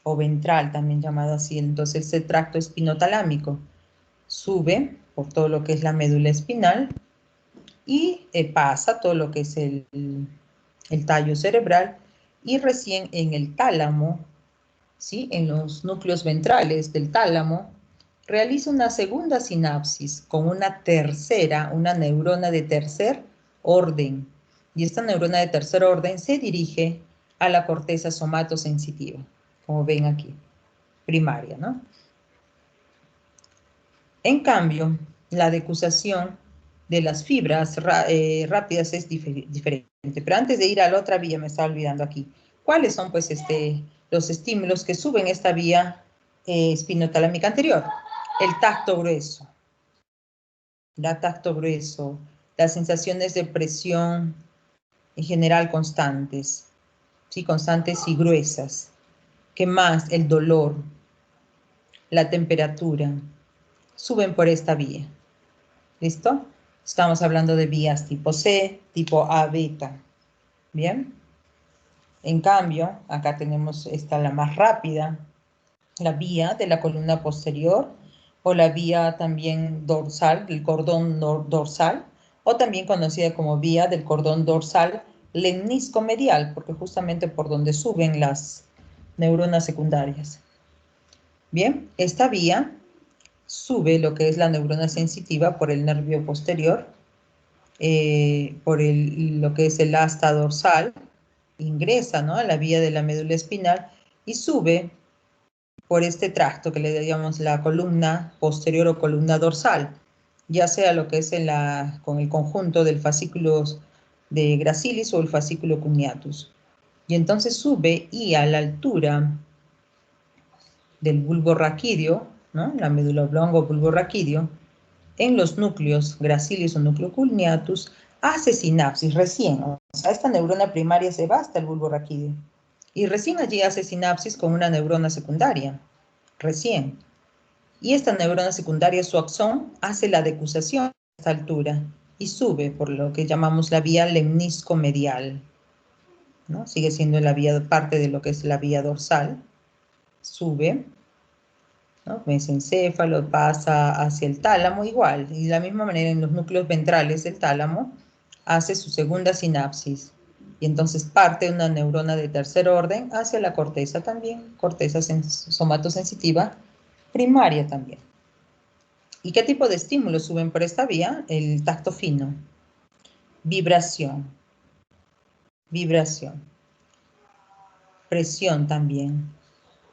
o ventral, también llamado así. Entonces, ese tracto espinotalámico sube por todo lo que es la médula espinal y pasa todo lo que es el tallo cerebral, y recién en el tálamo, ¿sí? En los núcleos ventrales del tálamo, realiza una segunda sinapsis con una neurona de tercer orden. Y esta neurona de tercer orden se dirige a la corteza somatosensitiva, como ven aquí, primaria, ¿no? En cambio, la decusación de las fibras rápidas es diferente. Pero antes de ir a la otra vía, me estaba olvidando aquí. ¿Cuáles son, pues, los estímulos que suben esta vía espinotalámica anterior? El tacto grueso. Las sensaciones de presión en general constantes, ¿sí? Constantes y gruesas. ¿Qué más? El dolor, la temperatura, suben por esta vía. ¿Listo? Estamos hablando de vías tipo C, tipo A beta. ¿Bien? En cambio, acá tenemos la más rápida, la vía de la columna posterior, o la vía también dorsal, del cordón dorsal, o también conocida como vía del cordón dorsal lemnisco-medial, porque justamente por donde suben las neuronas secundarias. Bien, esta vía sube lo que es la neurona sensitiva por el nervio posterior, por lo que es el asta dorsal, ingresa, ¿no?, a la vía de la médula espinal y sube por este tracto que le llamamos la columna posterior o columna dorsal, ya sea lo que es con el conjunto del fascículo de gracilis o el fascículo cuneatus. Y entonces sube y a la altura del bulbo raquídeo, ¿no?, la médula oblonga o bulbo raquídeo, en los núcleos gracilis o núcleo cuneatus, hace sinapsis recién. O sea, esta neurona primaria se va hasta el bulbo raquídeo. Y recién allí hace sinapsis con una neurona secundaria. Recién. Y esta neurona secundaria, su axón, hace la decusación a esta altura y sube por lo que llamamos la vía lemnisco-medial, ¿no? Sigue siendo parte de lo que es la vía dorsal. Sube, ¿no?, mesencéfalo, pasa hacia el tálamo igual. Y de la misma manera en los núcleos ventrales del tálamo hace su segunda sinapsis. Y entonces parte una neurona de tercer orden hacia la corteza también, corteza somatosensitiva primaria también. ¿Y qué tipo de estímulos suben por esta vía? El tacto fino, vibración, presión también,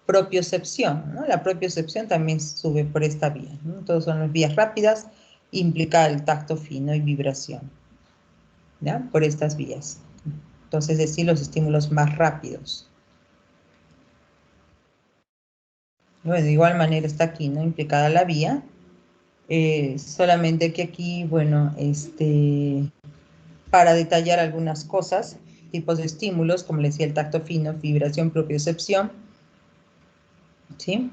propiocepción, ¿no? La propiocepción también sube por esta vía, ¿no? Todas son las vías rápidas, implica el tacto fino y vibración, ¿ya?, por estas vías. Entonces, decir los estímulos más rápidos. Bueno, de igual manera está aquí, ¿no?, implicada la vía. Solamente que aquí, bueno, para detallar algunas cosas, tipos de estímulos, como les decía, el tacto fino, vibración, propiocepción, ¿sí?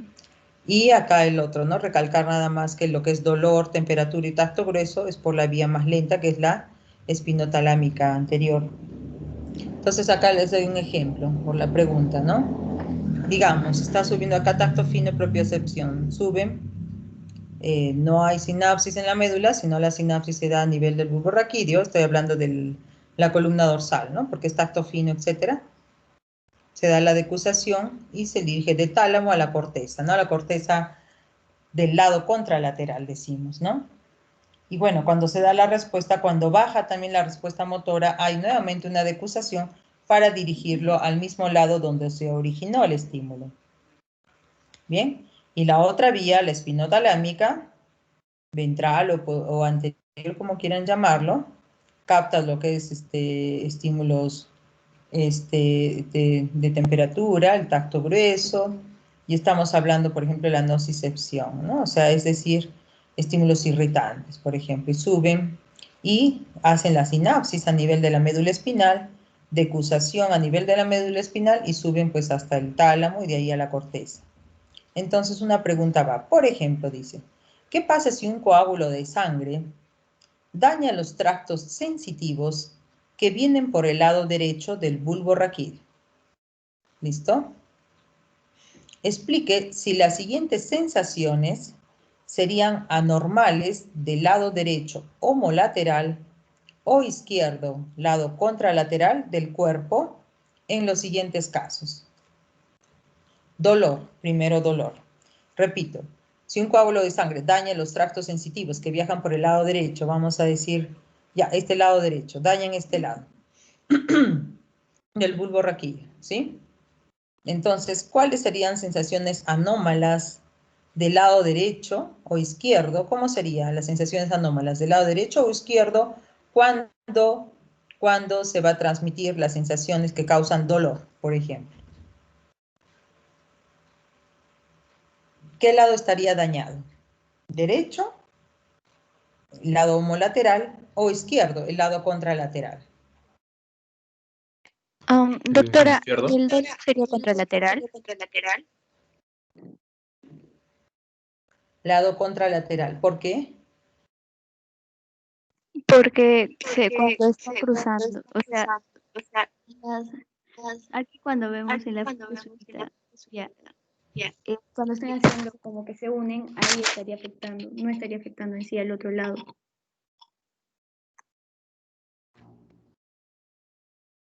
Y acá el otro, ¿no? Recalcar nada más que lo que es dolor, temperatura y tacto grueso es por la vía más lenta, que es la espinotalámica anterior. Entonces acá les doy un ejemplo por la pregunta, ¿no? Digamos, está subiendo acá tacto fino y propiocepción. Suben, no hay sinapsis en la médula, sino la sinapsis se da a nivel del bulbo raquídeo. Estoy hablando de la columna dorsal, ¿no?, porque es tacto fino, etcétera. Se da la decusación y se dirige de tálamo a la corteza, ¿no? La corteza del lado contralateral, decimos, ¿no? Y bueno, cuando se da la respuesta, cuando baja también la respuesta motora, hay nuevamente una decusación para dirigirlo al mismo lado donde se originó el estímulo. Bien, y la otra vía, la espinotalámica, ventral o anterior, como quieran llamarlo, capta lo que es estímulos de temperatura, el tacto grueso, y estamos hablando, por ejemplo, de la nocicepción, ¿no? O sea, es decir, estímulos irritantes, por ejemplo, y suben y hacen la sinapsis a nivel de la médula espinal, decusación a nivel de la médula espinal y suben pues hasta el tálamo y de ahí a la corteza. Entonces una pregunta va, por ejemplo, dice, ¿qué pasa si un coágulo de sangre daña los tractos sensitivos que vienen por el lado derecho del bulbo raquídeo? ¿Listo? Explique si las siguientes sensaciones serían anormales del lado derecho homolateral o izquierdo, lado contralateral del cuerpo, en los siguientes casos. Dolor, primero dolor. Repito, si un coágulo de sangre daña los tractos sensitivos que viajan por el lado derecho, vamos a decir, ya, este lado derecho, dañan este lado del bulbo raquídeo, ¿sí? Entonces, ¿cuáles serían sensaciones anómalas del lado derecho o izquierdo? ¿Cómo serían las sensaciones anómalas del lado derecho o izquierdo cuando se va a transmitir las sensaciones que causan dolor, por ejemplo? ¿Qué lado estaría dañado? ¿Derecho, el lado homolateral, o izquierdo, el lado contralateral? Doctora, izquierdo. ¿el dolor sería contralateral? Lado contralateral. ¿Por qué? Porque cuando está cruzando, o sea, aquí cuando vemos en la fotosita, ya, cuando están haciendo como que se unen, ahí estaría afectando, no estaría afectando en sí al otro lado.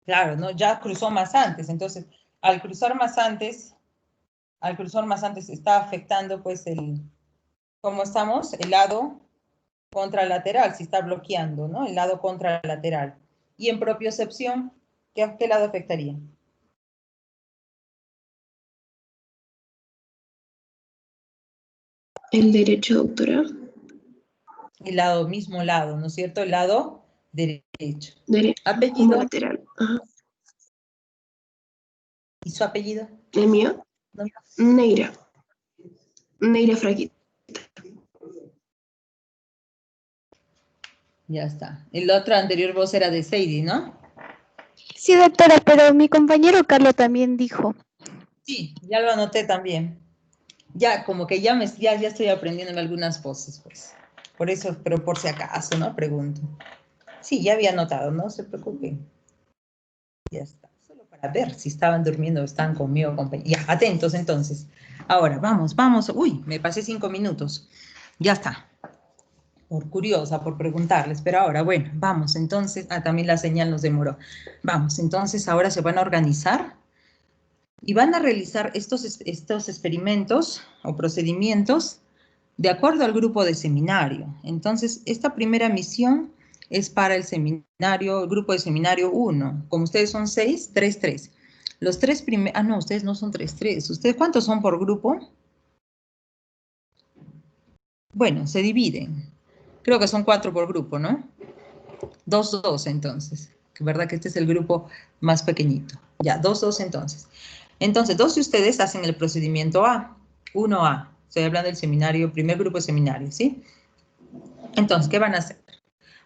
Claro, ¿no? Ya cruzó más antes. Entonces, al cruzar más antes está afectando, pues, ¿cómo estamos? El lado contralateral, si está bloqueando, ¿no? El lado contralateral. Y en propiocepción, ¿qué lado afectaría? El derecho, doctora. El mismo lado, ¿no es cierto? El lado derecho. Derecho, como Apellido. lateral. Ajá. ¿Y su apellido? ¿El mío? ¿No? Neira. Neira Fraguita. Ya está. El otro anterior voz era de Sadie, ¿no? Sí, doctora, pero mi compañero Carlos también dijo. Sí, ya lo anoté también. Ya, como que ya estoy aprendiendo algunas voces, pues. Por eso, pero por si acaso, ¿no? Pregunto. Sí, ya había anotado, no se preocupen. Ya está. Solo para ver si estaban durmiendo o estaban conmigo. Ya, atentos entonces. Ahora, vamos. Uy, me pasé 5 minutos. Ya está. Por curiosa, por preguntarles, pero ahora, bueno, vamos, entonces, también la señal nos demoró. Vamos, entonces ahora se van a organizar y van a realizar estos experimentos o procedimientos de acuerdo al grupo de seminario. Entonces, esta primera misión es para el grupo de seminario 1. Como ustedes son 6, 3, 3. Los 3 primeros, no, ustedes no son 3, 3. ¿Ustedes cuántos son por grupo? Bueno, se dividen. Creo que son 4 por grupo, ¿no? 2, 2 entonces. ¿Verdad que este es el grupo más pequeñito? Ya, 2, 2 entonces. Entonces, 2 de ustedes hacen el procedimiento A, 1A. Estoy hablando del seminario, primer grupo de seminario, ¿sí? Entonces, ¿qué van a hacer?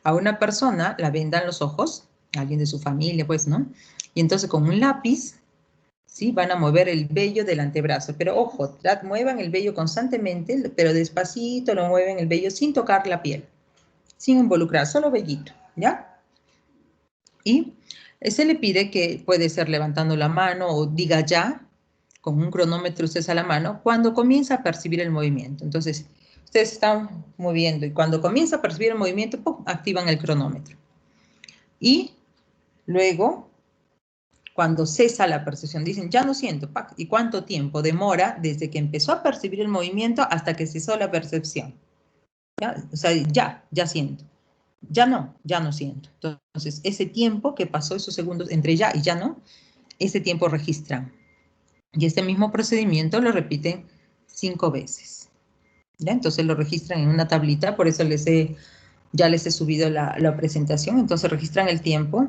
A una persona la vendan los ojos, a alguien de su familia, pues, ¿no? Y entonces con un lápiz, ¿sí? Van a mover el vello del antebrazo. Pero ojo, muevan el vello constantemente, pero despacito lo mueven el vello sin tocar la piel, sin involucrar, solo vellito, ¿ya? Y se le pide que puede ser levantando la mano o diga ya, con un cronómetro usted a la mano, cuando comienza a percibir el movimiento. Entonces, ustedes están moviendo y cuando comienza a percibir el movimiento, ¡pum!, activan el cronómetro. Y luego, cuando cesa la percepción, dicen, ya no siento, ¡pac! ¿Y cuánto tiempo demora desde que empezó a percibir el movimiento hasta que cesó la percepción? ¿Ya? O sea, ya siento. Ya no siento. Entonces, ese tiempo que pasó, esos segundos entre ya y ya no, ese tiempo registran. Y este mismo procedimiento lo repiten 5 veces. ¿Ya? Entonces lo registran en una tablita, por eso ya les he subido la presentación. Entonces registran el tiempo,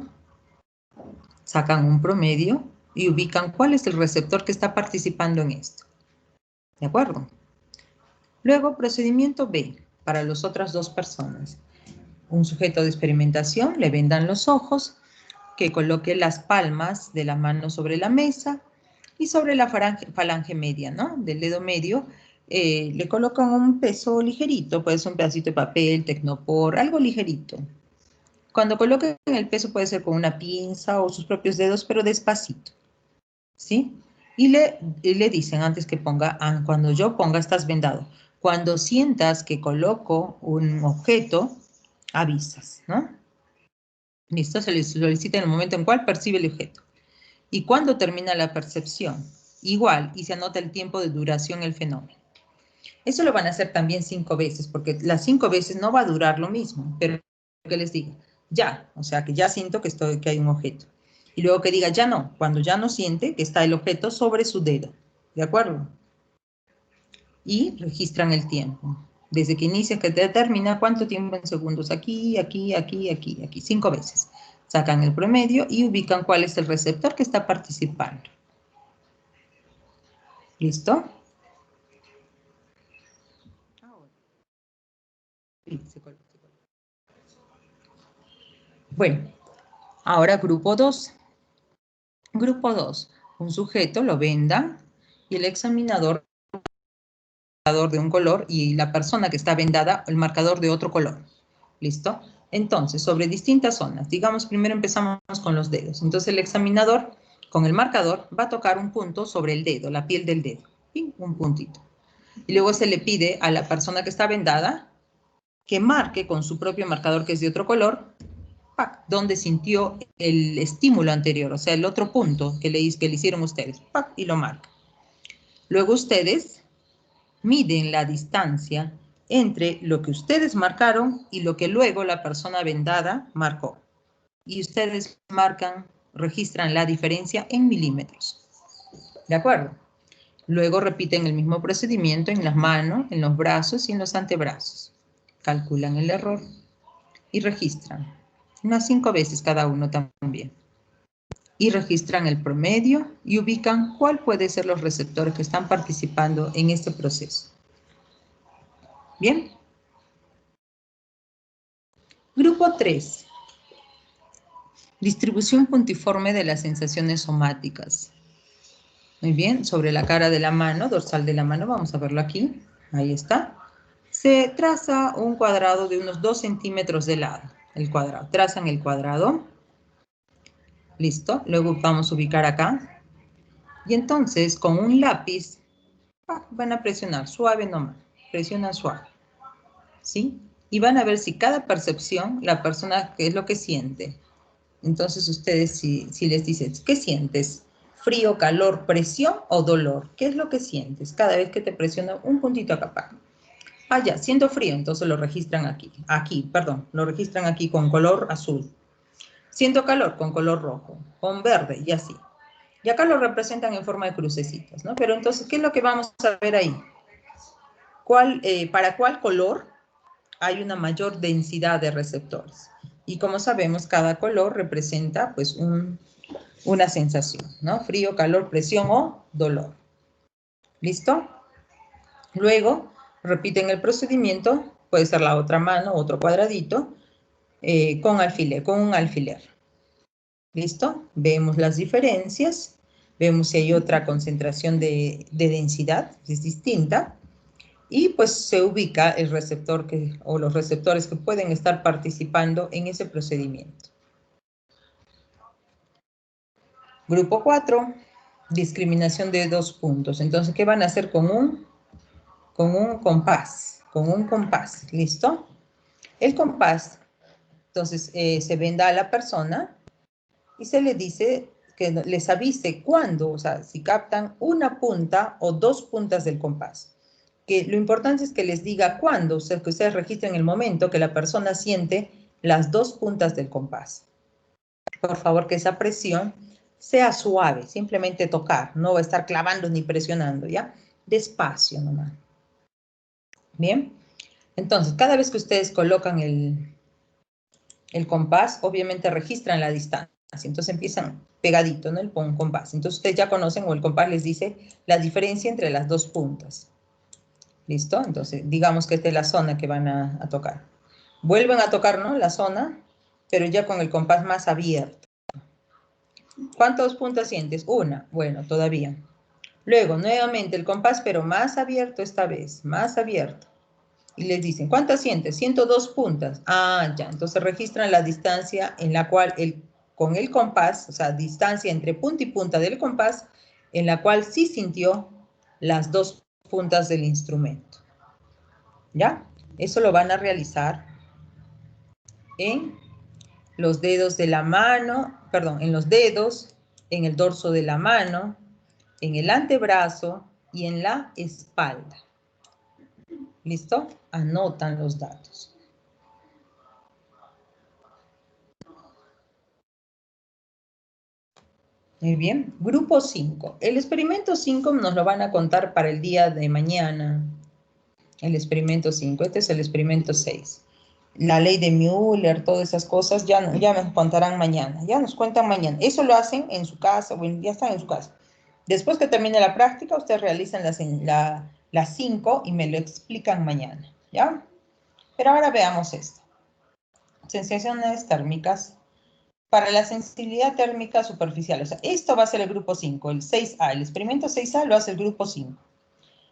sacan un promedio y ubican cuál es el receptor que está participando en esto. ¿De acuerdo? Luego, procedimiento B, para las otras 2 personas. Un sujeto de experimentación, le vendan los ojos, que coloque las palmas de la mano sobre la mesa y sobre la falange media, ¿no? Del dedo medio, le colocan un peso ligerito, puede ser un pedacito de papel, tecnopor, algo ligerito. Cuando coloquen el peso puede ser con una pinza o sus propios dedos, pero despacito, ¿sí? Y le dicen antes que ponga, cuando yo ponga estás vendado. Cuando sientas que coloco un objeto, avisas, ¿no? Listo, se le solicita en el momento en cual percibe el objeto. ¿Y cuándo termina la percepción? Igual, y se anota el tiempo de duración del fenómeno. Eso lo van a hacer también 5 veces, porque las 5 veces no va a durar lo mismo, pero que les diga, ya, o sea, que ya siento que hay un objeto. Y luego que diga, ya no, cuando ya no siente que está el objeto sobre su dedo, ¿de acuerdo? Y registran el tiempo. Desde que inicia que termina, ¿cuánto tiempo en segundos? Aquí, 5 veces. Sacan el promedio y ubican cuál es el receptor que está participando. ¿Listo? Bueno, ahora grupo 2. Grupo 2. Un sujeto lo venda y el examinador de un color y la persona que está vendada el marcador de otro color. ¿Listo? Entonces, sobre distintas zonas, digamos, primero empezamos con los dedos. Entonces, el examinador con el marcador va a tocar un punto sobre el dedo, la piel del dedo. ¿Sí? Un puntito. Y luego se le pide a la persona que está vendada que marque con su propio marcador, que es de otro color, ¡pac!, donde sintió el estímulo anterior, o sea, el otro punto que le hicieron ustedes, ¡pac!, y lo marca. Luego ustedes miden la distancia entre lo que ustedes marcaron y lo que luego la persona vendada marcó. Y ustedes registran la diferencia en milímetros. ¿De acuerdo? Luego repiten el mismo procedimiento en las manos, en los brazos y en los antebrazos. Calculan el error y registran. Unas 5 veces cada uno también. Y registran el promedio y ubican cuál puede ser los receptores que están participando en este proceso. ¿Bien? Grupo 3. Distribución puntiforme de las sensaciones somáticas. Muy bien, sobre la cara de la mano, dorsal de la mano, vamos a verlo aquí. Ahí está. Se traza un cuadrado de unos 2 centímetros de lado. El cuadrado. Trazan el cuadrado. Listo. Luego vamos a ubicar acá. Y entonces, con un lápiz, van a presionar suave nomás. Presionan suave. ¿Sí? Y van a ver si cada percepción, la persona, qué es lo que siente. Entonces, ustedes, si les dicen, ¿qué sientes? ¿Frío, calor, presión o dolor? ¿Qué es lo que sientes cada vez que te presiona un puntito acá? Ah, ya, siento frío, entonces lo registran aquí. Lo registran aquí con color azul. Siento calor con color rojo, con verde y así. Y acá lo representan en forma de crucecitas, ¿no? Pero entonces, ¿qué es lo que vamos a ver ahí? ¿Para cuál color hay una mayor densidad de receptores? Y como sabemos, cada color representa, pues, una sensación, ¿no? Frío, calor, presión o dolor. ¿Listo? Luego, repiten el procedimiento, puede ser la otra mano, otro cuadradito, con un alfiler. ¿Listo? Vemos las diferencias, vemos si hay otra concentración de densidad, es distinta, y pues se ubica el receptor o los receptores que pueden estar participando en ese procedimiento. Grupo 4, discriminación de 2 puntos. Entonces, ¿qué van a hacer con un compás? Con un compás, ¿listo? El compás, entonces, se venda a la persona y se le dice que les avise cuándo, o sea, si captan una punta o 2 puntas del compás. Que lo importante es que les diga cuándo, o sea, que ustedes registren el momento que la persona siente las 2 puntas del compás. Por favor, que esa presión sea suave, simplemente tocar, no va a estar clavando ni presionando, ¿ya? Despacio nomás. Bien, entonces, cada vez que ustedes colocan el compás, obviamente registran la distancia. Entonces empiezan pegadito, ¿no? El compás. Entonces ustedes ya conocen, o el compás les dice la diferencia entre las 2 puntas. ¿Listo? Entonces, digamos que esta es la zona que van a tocar. Vuelven a tocar, ¿no? La zona, pero ya con el compás más abierto. ¿Cuántas puntas sientes? Una. Bueno, todavía. Luego, nuevamente el compás, pero más abierto esta vez, más abierto. Y les dicen, ¿cuántas sientes? 102 puntas. Ah, ya. Entonces registran la distancia en la cual con el compás, o sea, distancia entre punta y punta del compás, en la cual sí sintió las 2 puntas del instrumento. ¿Ya? Eso lo van a realizar en los dedos de la mano, perdón, en los dedos, en el dorso de la mano, en el antebrazo y en la espalda. ¿Listo? Anotan los datos. Muy bien. Grupo 5. El experimento 5 nos lo van a contar para el día de mañana. El experimento 5. Este es el experimento 6. La ley de Müller, todas esas cosas, ya nos contarán mañana. Ya nos cuentan mañana. Eso lo hacen en su casa, bueno, ya están en su casa. Después que termine la práctica, ustedes realizan las 5 y me lo explican mañana. ¿Ya? Pero ahora veamos esto. Sensaciones térmicas. Para la sensibilidad térmica superficial, o sea, esto va a ser el grupo 5, el 6A, el experimento 6A lo hace el grupo 5.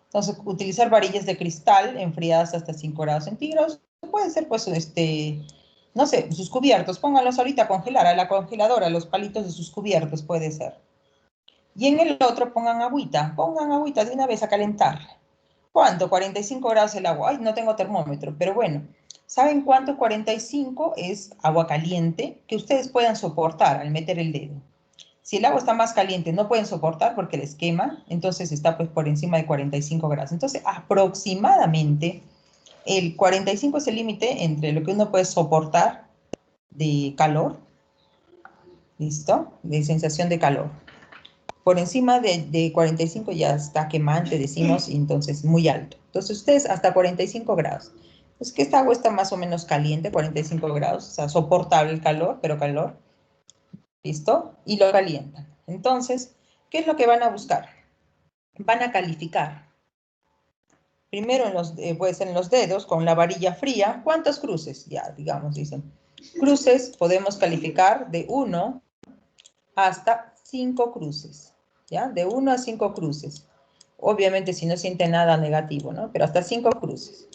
Entonces, utilizar varillas de cristal enfriadas hasta 5 grados centígrados, puede ser, pues, no sé, sus cubiertos, pónganlos ahorita a congelar, a la congeladora, los palitos de sus cubiertos, puede ser. Y en el otro pongan agüita de una vez a calentar. ¿Cuánto? 45 grados el agua. Ay, no tengo termómetro, pero bueno. ¿Saben cuánto 45 es agua caliente que ustedes puedan soportar al meter el dedo? Si el agua está más caliente, no pueden soportar porque les quema, entonces está pues por encima de 45 grados. Entonces, aproximadamente El 45 es el límite entre lo que uno puede soportar de calor, ¿listo? De sensación de calor. Por encima de 45 ya está quemante, decimos, y entonces muy alto. Entonces ustedes hasta 45 grados. Es que esta agua está más o menos caliente, 45 grados, o sea, soportable el calor, pero calor, ¿listo? Y lo calientan. Entonces, ¿qué es lo que van a buscar? Van a calificar. Primero, puede ser en los dedos, con la varilla fría. ¿Cuántos cruces? Ya, digamos, dicen. Cruces podemos calificar de 1 hasta 5 cruces. ¿Ya? De 1 a 5 cruces. Obviamente, si no siente nada negativo, ¿no? Pero hasta 5 cruces.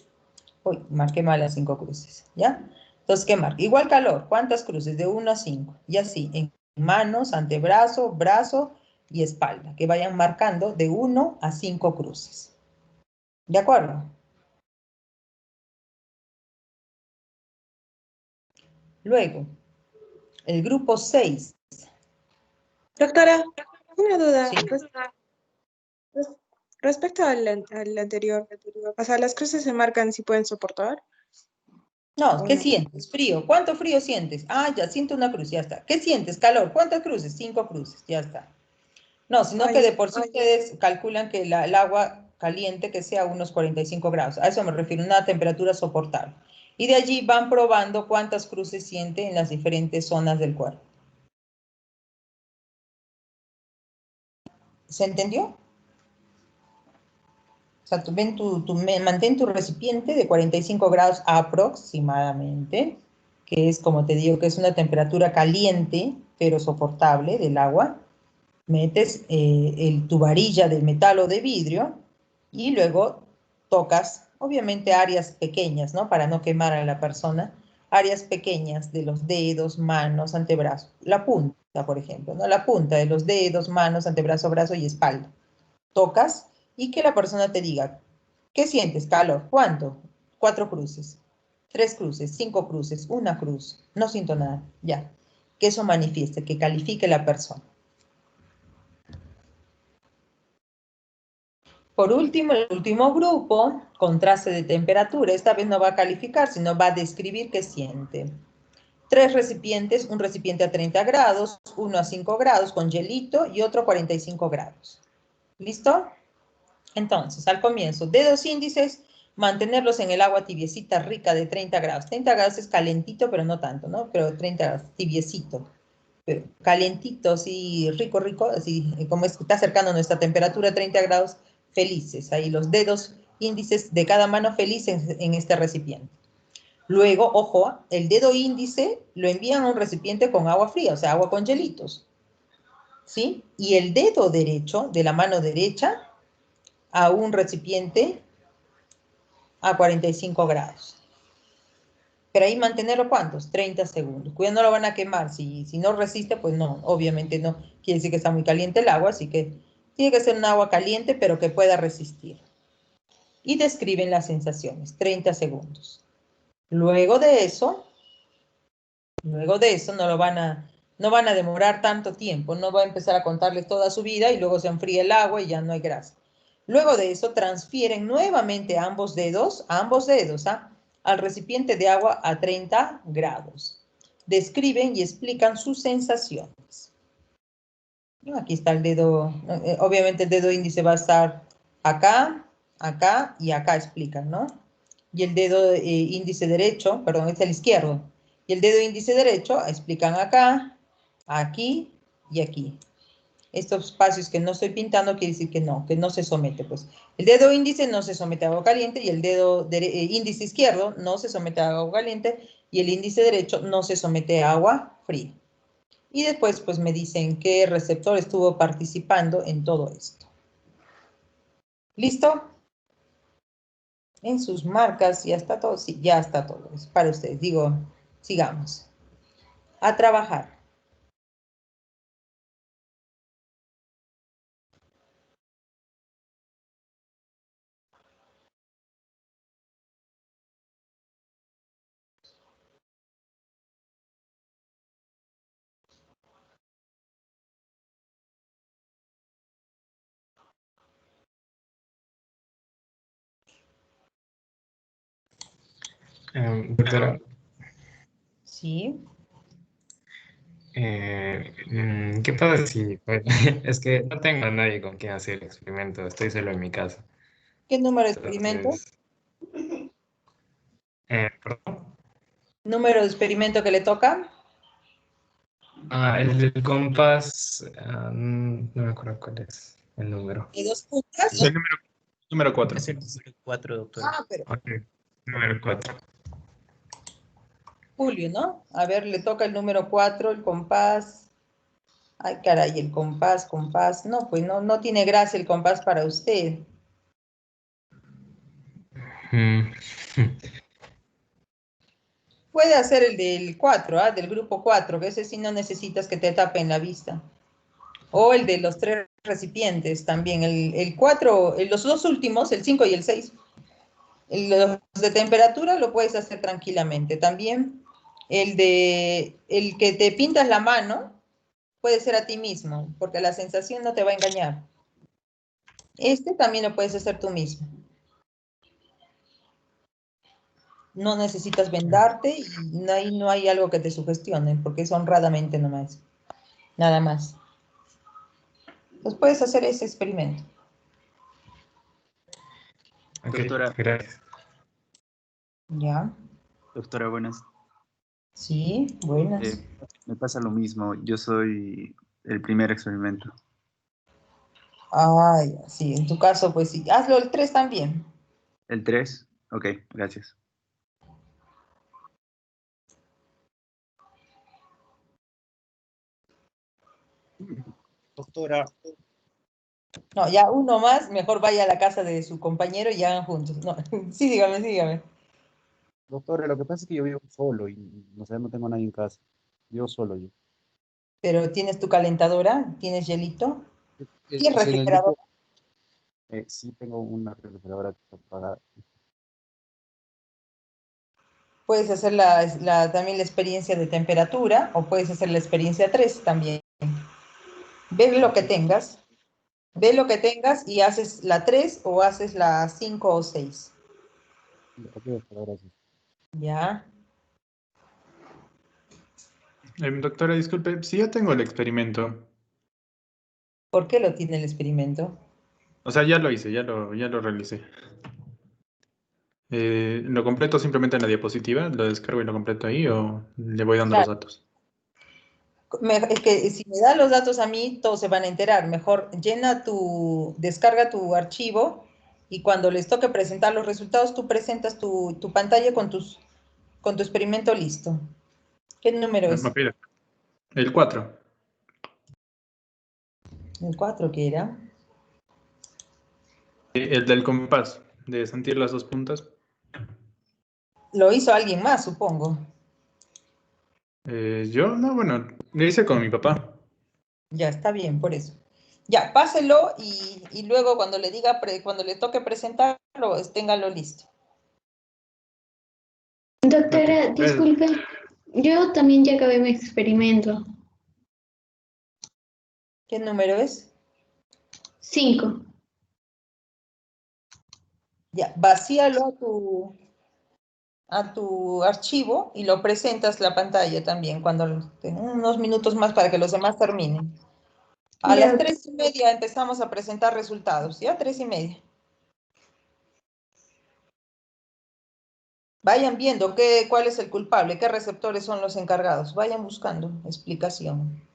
Uy, marqué mal las 5 cruces. ¿Ya? Entonces, ¿qué marca? Igual calor. ¿Cuántas cruces? De 1 a 5. Y así, en manos, antebrazo, brazo y espalda. Que vayan marcando de 1 a 5 cruces. ¿De acuerdo? Luego, el grupo 6. Doctora, una duda. Sí. Respecto al anterior, o sea, las cruces se marcan si pueden soportar. No, ¿O ¿qué no? sientes? Frío. ¿Cuánto frío sientes? Ah, ya, siento una cruz, ya está. ¿Qué sientes? Calor. ¿Cuántas cruces? 5 cruces, ya está. No, sino que de por sí ustedes calculan que el agua caliente que sea unos 45 grados. A eso me refiero, una temperatura soportable. Y de allí van probando cuántas cruces siente en las diferentes zonas del cuerpo. ¿Se entendió? O sea, mantén tu recipiente de 45 grados aproximadamente, que es, como te digo, que es una temperatura caliente, pero soportable del agua. Metes tu varilla de metal o de vidrio y luego tocas, obviamente, áreas pequeñas, ¿no? Para no quemar a la persona, áreas pequeñas de los dedos, manos, antebrazos. La punta, por ejemplo, ¿no? La punta de los dedos, manos, antebrazo, brazo y espalda. Tocas y que la persona te diga, ¿qué sientes? Calor. ¿Cuánto? 4 cruces, 3 cruces, 5 cruces, una cruz. No siento nada. Ya. Que eso manifieste, que califique la persona. Por último, el último grupo, contraste de temperatura. Esta vez no va a calificar, sino va a describir qué siente. 3 recipientes, un recipiente a 30 grados, uno a 5 grados con hielito y otro a 45 grados. ¿Listo? Entonces, al comienzo, dedos índices, mantenerlos en el agua tibiecita rica de 30 grados. 30 grados es calentito, pero no tanto, ¿no? Pero 30 grados, tibiecito. Pero calentito, así rico, rico, así como está acercando nuestra temperatura a 30 grados, felices. Ahí los dedos índices de cada mano felices en este recipiente. Luego, ojo, el dedo índice lo envían a un recipiente con agua fría, o sea, agua con hielitos. ¿Sí? Y el dedo derecho, de la mano derecha, a un recipiente a 45 grados. Pero ahí mantenerlo, ¿cuántos? 30 segundos. Cuidado, no lo van a quemar. Si no resiste, pues no, obviamente no. Quiere decir que está muy caliente el agua, así que tiene que ser un agua caliente, pero que pueda resistir. Y describen las sensaciones, 30 segundos. Luego de eso no van a demorar tanto tiempo. No va a empezar a contarles toda su vida y luego se enfría el agua y ya no hay grasa. Luego de eso, transfieren nuevamente ambos dedos, ¿ah? Al recipiente de agua a 30 grados. Describen y explican sus sensaciones. Aquí está el dedo, obviamente el dedo índice va a estar acá, acá y acá, explican, ¿no? Y el dedo índice derecho, perdón, es el izquierdo. Y el dedo índice derecho, explican acá, aquí y aquí. Estos espacios que no estoy pintando quiere decir que no se somete, pues. El dedo índice no se somete a agua caliente y el dedo índice izquierdo no se somete a agua caliente y el índice derecho no se somete a agua fría. Y después, pues, me dicen qué receptor estuvo participando en todo esto. ¿Listo? En sus marcas, ¿ya está todo? Sí, ya está todo. Es para ustedes. Digo, sigamos. A trabajar. Doctora, Sí. ¿qué pasa si pues, es que no tengo a nadie con quien hacer el experimento, estoy solo en mi casa? ¿Qué número de experimento? Entonces, ¿perdón? ¿Número de experimento que le toca? El del compás, no me acuerdo cuál es el número. ¿Y dos puntas? Es el número 4. Es el número 4, doctora. Ah, pero Ok, número 4. Julio, ¿no? A ver, le toca el número 4, el compás. Ay, caray, el compás, compás. No, pues no tiene gracia el compás para usted. Puede hacer el del 4, ¿ah? Del grupo 4, que ese sí no necesitas que te tapen la vista. O el de los 3 recipientes también. El 4, los dos últimos, el 5 y el 6. Los de temperatura lo puedes hacer tranquilamente. También el que te pintas la mano puede ser a ti mismo, porque la sensación no te va a engañar. Este también lo puedes hacer tú mismo. No necesitas vendarte y ahí no hay algo que te sugestione, porque es honradamente nomás. Nada más. Entonces puedes hacer ese experimento. Ok, Doctora. gracias. ¿Ya? Doctora, buenas. Sí, buenas. Me pasa lo mismo. Yo soy el primer experimento. Ay, sí, en tu caso, pues sí. Hazlo el 3 también. ¿El 3? Ok, gracias. Doctora, No, ya uno más, mejor vaya a la casa de su compañero y hagan juntos. No, sí, dígame, sí, dígame. doctora, lo que pasa es que yo vivo solo y, o sea, no tengo a nadie en casa. Vivo solo yo. Pero ¿tienes tu calentadora? ¿Tienes hielito? ¿Tienes O sea, en el refrigerador? grupo sí tengo una refrigeradora que está apagada. Puedes hacer también la experiencia de temperatura o puedes hacer la experiencia 3 también. Ve lo que tengas. Ve lo que tengas y haces la 3 o haces la 5 o 6. Ok, doctora, gracias. ¿Ya? Doctora, disculpe, si ya tengo el experimento. ¿Por qué lo tiene el experimento? O sea, ya lo hice, ya lo realicé. ¿Lo completo simplemente en la diapositiva? ¿Lo descargo y lo completo ahí o le voy dando los Claro. datos? Es que si me da los datos a mí, todos se van a enterar. Mejor descarga tu archivo y cuando les toque presentar los resultados, tú presentas tu pantalla con tu experimento listo. ¿Qué número Me es? pide. El 4. ¿El 4 qué era? El del compás, de sentir las dos puntas. Lo hizo alguien más, supongo. Yo, no, bueno, lo hice con mi papá. Ya, está bien, por eso. Ya, páselo y luego cuando le diga, cuando le toque presentarlo, téngalo listo. Doctora, Ok. disculpe, yo también ya acabé mi experimento. ¿Qué número es? 5. Ya, vacíalo a tu archivo y lo presentas la pantalla también cuando tenga unos minutos más para que los demás terminen. A Ya, las doctora. 3:30 empezamos a presentar resultados, ¿ya? 3:30. Vayan viendo cuál es el culpable, qué receptores son los encargados. Vayan buscando explicación.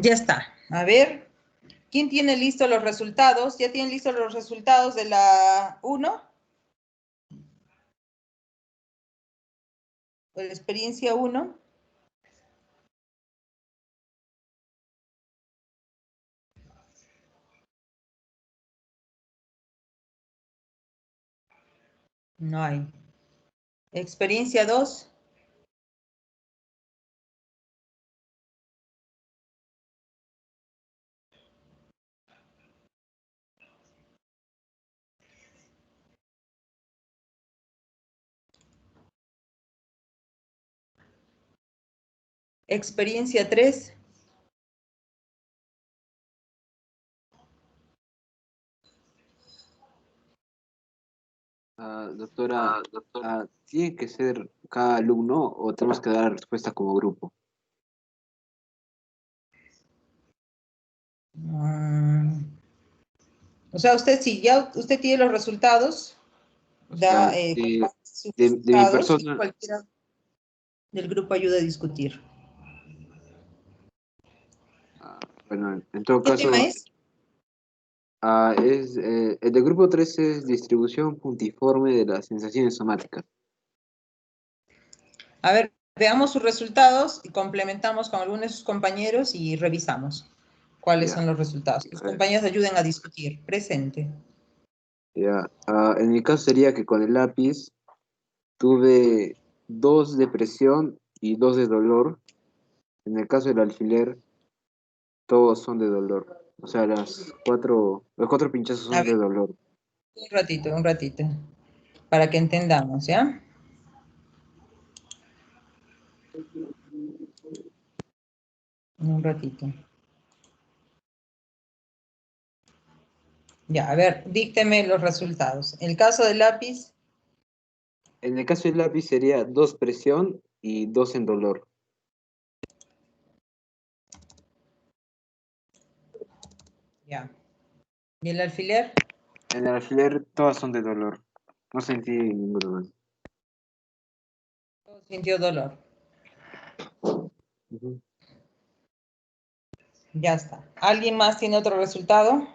Ya está. A ver, ¿quién tiene listos los resultados? ¿Ya tienen listos los resultados de la 1? ¿O de la experiencia 1? No hay. ¿Experiencia 2? ¿Experiencia 3? Doctora, ¿tiene que ser cada alumno o tenemos que dar la respuesta como grupo? O sea, usted sí, ya usted tiene los resultados, O sea, sus de mi resultados y persona, cualquiera del grupo ayuda a discutir. bueno, en todo ¿Qué caso, tema es? el del grupo 3 es distribución puntiforme de las sensaciones somáticas. A ver, veamos sus resultados y complementamos con algunos de sus compañeros y revisamos cuáles Ya. son los resultados. Sus compañeros ayuden a discutir. Presente. Ya, en mi caso sería que con el lápiz tuve 2 de presión y 2 de dolor. En el caso del alfiler, todos son de dolor. O sea, los 4 pinchazos A son de ver, dolor. un ratito, para que entendamos, ¿ya? Un ratito. Ya, a ver, dícteme los resultados. El caso del lápiz, En el caso del lápiz sería 2 presión y 2 en dolor. ya. ¿Y el alfiler? En el alfiler todas son de dolor. No sentí ninguno más. Sintió dolor. Ujú. Ya está. ¿Alguien más tiene otro resultado?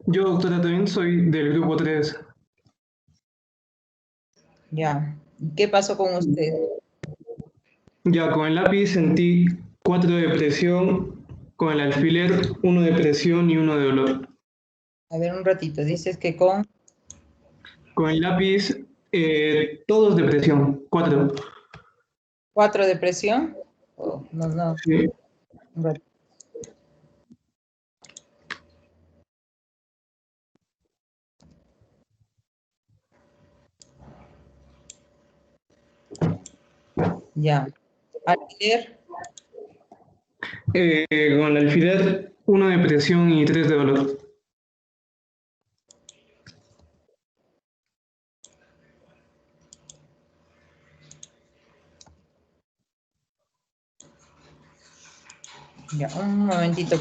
Yo, doctora, también soy del grupo 3. Ya. ¿Qué pasó con usted? Ya, con el lápiz sentí 4 de presión, con el alfiler 1 de presión y 1 de dolor. A ver, un ratito. Dices que con Con el lápiz, todos de presión, 4. 4 de presión. Oh, no, no. Sí. Un ratito. Ya. Alfiler, Con el alfiler 1 de presión y 3 de dolor. ya, un momentito.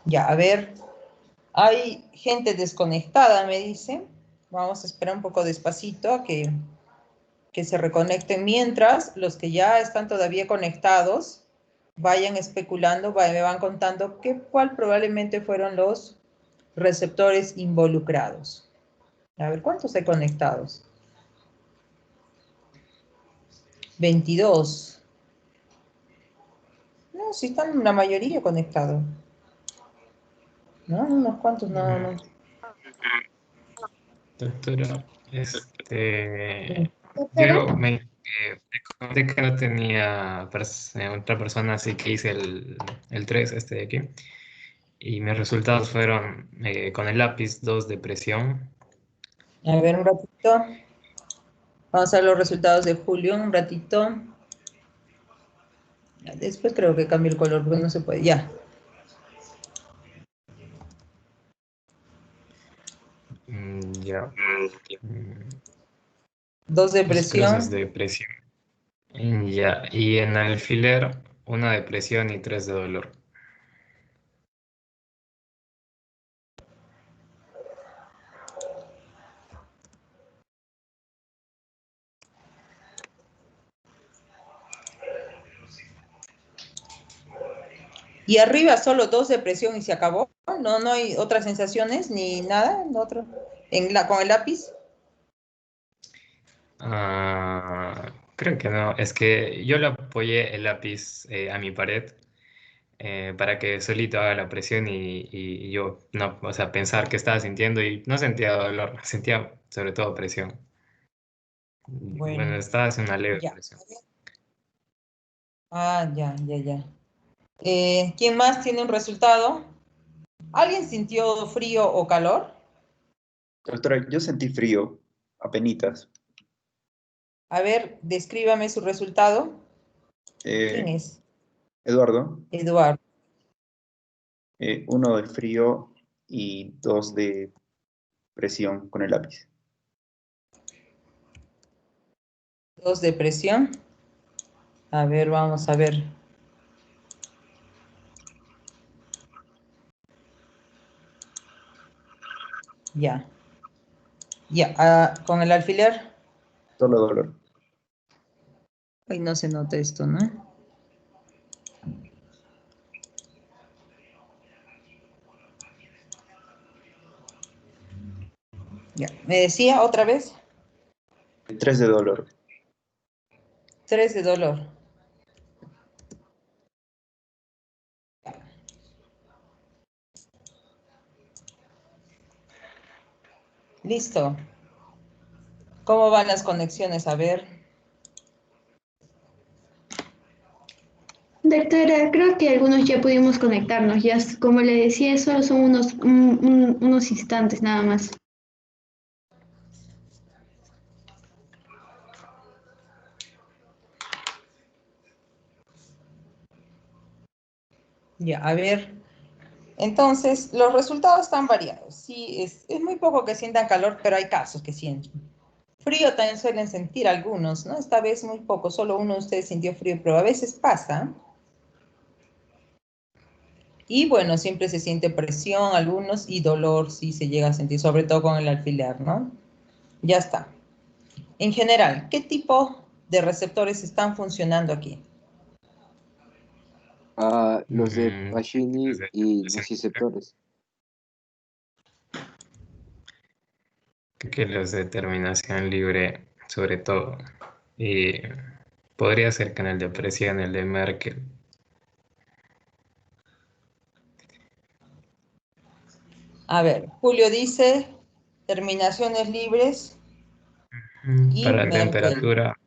Ya, a ver. Hay gente desconectada, me dice. Vamos a esperar un poco despacito a que se reconecten. Mientras, los que ya están todavía conectados, vayan especulando, me van contando cuál probablemente fueron los receptores involucrados. A ver, ¿cuántos hay conectados? 22. No, sí están la mayoría conectados. ¿No? Unos cuantos, no. Doctora, yo me conté que no tenía otra persona, así que hice el 3, de aquí. Y mis resultados fueron con el lápiz 2 de presión. A ver, un ratito. Vamos a ver los resultados de Julio, un ratito. Después creo que cambie el color, porque no se puede. Ya. Ya. 2 de Dos cruces presión. de presión. Ya. Y en alfiler, 1 de presión y 3 de dolor. Y arriba solo 2 de presión y se acabó. No, no hay otras sensaciones ni nada. No otro. Con el lápiz. Creo que no. Es que yo le apoyé el lápiz a mi pared para que solito haga la presión y yo, no, o sea, pensar qué estaba sintiendo y no sentía dolor, sentía sobre todo presión. Bueno, estaba haciendo una leve Ya. presión. Ya. ¿Quién más tiene un resultado? ¿Alguien sintió frío o calor? Doctora, yo sentí frío, apenitas. A ver, descríbame su resultado. ¿Quién es? Eduardo, Eduardo. 1 de frío y 2 de presión con el lápiz. 2 de presión. A ver, vamos a ver. Ya. Ya, con el alfiler. Solo dolor. Ay, no se nota esto, ¿no? Ya. ¿Me decía otra vez? 3 de dolor. 3 de dolor. Listo. ¿Cómo van las conexiones? A ver. Doctora, creo que algunos ya pudimos conectarnos. Ya, como le decía, solo son unos instantes nada más. Ya, a ver. Entonces, los resultados están variados. Sí, es muy poco que sientan calor, pero hay casos que sienten. Frío también suelen sentir algunos, ¿no? Esta vez muy poco, solo uno de ustedes sintió frío, pero a veces pasa. Y bueno, siempre se siente presión, algunos, y dolor sí se llega a sentir, sobre todo con el alfiler, ¿no? Ya está. En general, ¿qué tipo de receptores están funcionando aquí? Los de Pacini y nociceptores. Que los de terminación libre, sobre todo. Y podría ser que en el de presión, el de Merkel. A ver, Julio dice terminaciones libres y Para Merkel. temperatura,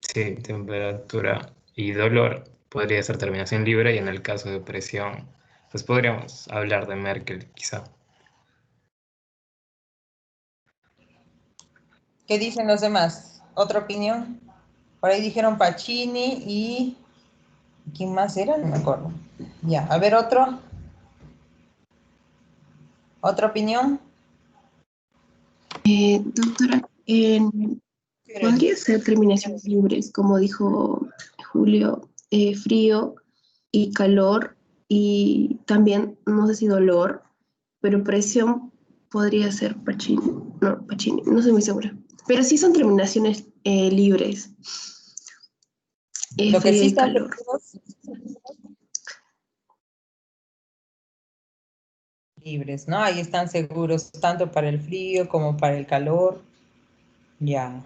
sí, temperatura y dolor podría ser terminación libre y en el caso de presión, pues podríamos hablar de Merkel quizá. ¿Qué dicen los demás? ¿Otra opinión? Por ahí dijeron Pacini y... ¿Quién más era? No me acuerdo. Ya, a ver otro. ¿Otra opinión? Doctora, podría ser terminaciones libres, como dijo Julio, frío y calor y también, no sé si dolor, pero presión podría ser Pacini. No, Pacini, no estoy muy segura. Pero sí son terminaciones libres. Lo que Frío sí y están calor. Libres, ¿no? Ahí están seguros, tanto para el frío como para el calor. Ya.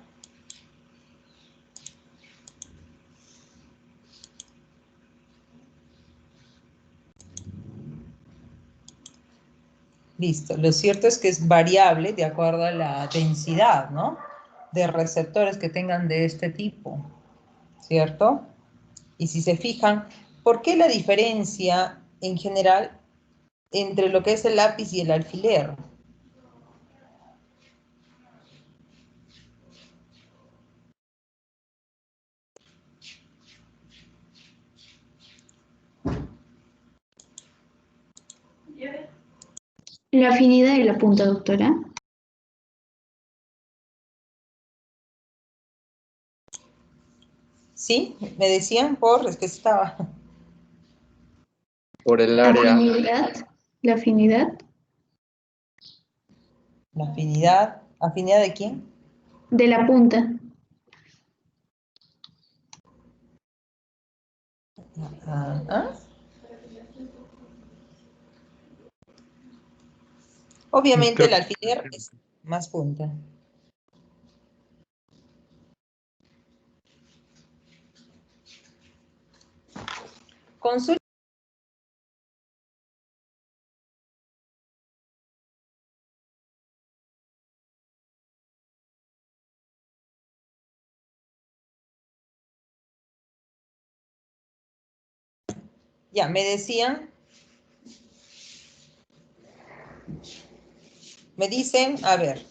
Listo. Lo cierto es que es variable de acuerdo a la densidad, ¿no? De receptores que tengan de este tipo, ¿cierto? Y si se fijan, ¿por qué la diferencia en general entre lo que es el lápiz y el alfiler. La afinidad de la punta, doctora. ¿Sí? Me decían es que estaba. Por el área. Afinidad. La afinidad La afinidad. ¿Afinidad de quién? de la punta. ¿Ah? Obviamente el alfiler es más punta. Consulta. Ya, me decían. Me dicen, a ver.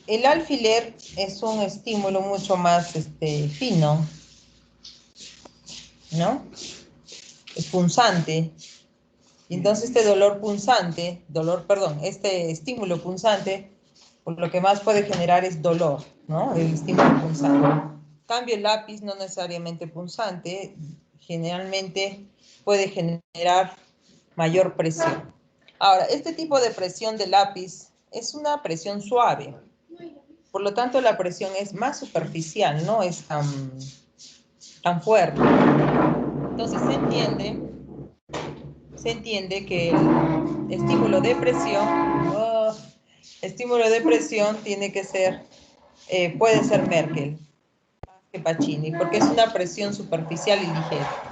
El alfiler es un estímulo mucho más fino, ¿no? Es punzante. Y entonces este este estímulo punzante, por lo que más puede generar es dolor, ¿no? El estímulo punzante. En cambio, el lápiz no necesariamente punzante, generalmente puede generar mayor presión. Ahora, este tipo de presión del lápiz es una presión suave. Por lo tanto, la presión es más superficial, no es tan fuerte. Entonces, se entiende que el estímulo de presión tiene que ser, puede ser Merkel, más que Pacini, porque es una presión superficial y ligera.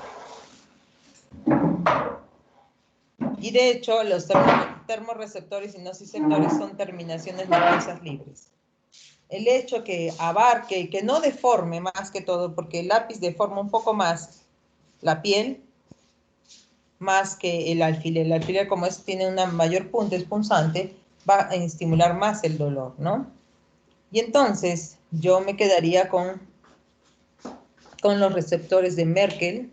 Y de hecho, los termorreceptores y nociceptores son terminaciones nerviosas libres. El hecho que abarque, que no deforme más que todo, porque el lápiz deforma un poco más la piel, más que el alfiler. El alfiler, como tiene una mayor punta, es punzante, va a estimular más el dolor, ¿no? Y entonces, yo me quedaría con los receptores de Merkel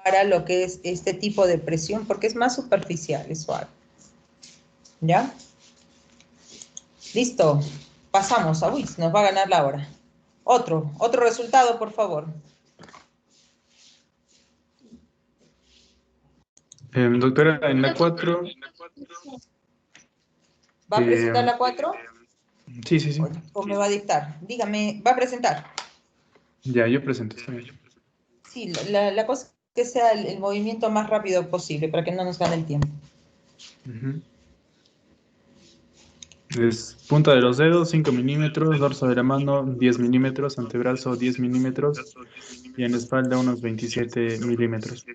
para lo que es este tipo de presión, porque es más superficial, es suave. ¿Ya? Listo. Pasamos a Wix, nos va a ganar la hora. Otro resultado, por favor. Doctora, en la 4. ¿Va a presentar la 4? Sí, sí, sí. ¿O me va a dictar? Dígame, ¿va a presentar? Ya, yo presento, está bien. Sí, la cosa es que sea el movimiento más rápido posible para que no nos gane el tiempo. Es punta de los dedos, 5 milímetros, dorso de la mano, 10 milímetros, antebrazo, 10 milímetros, y en la espalda, unos 27 milímetros.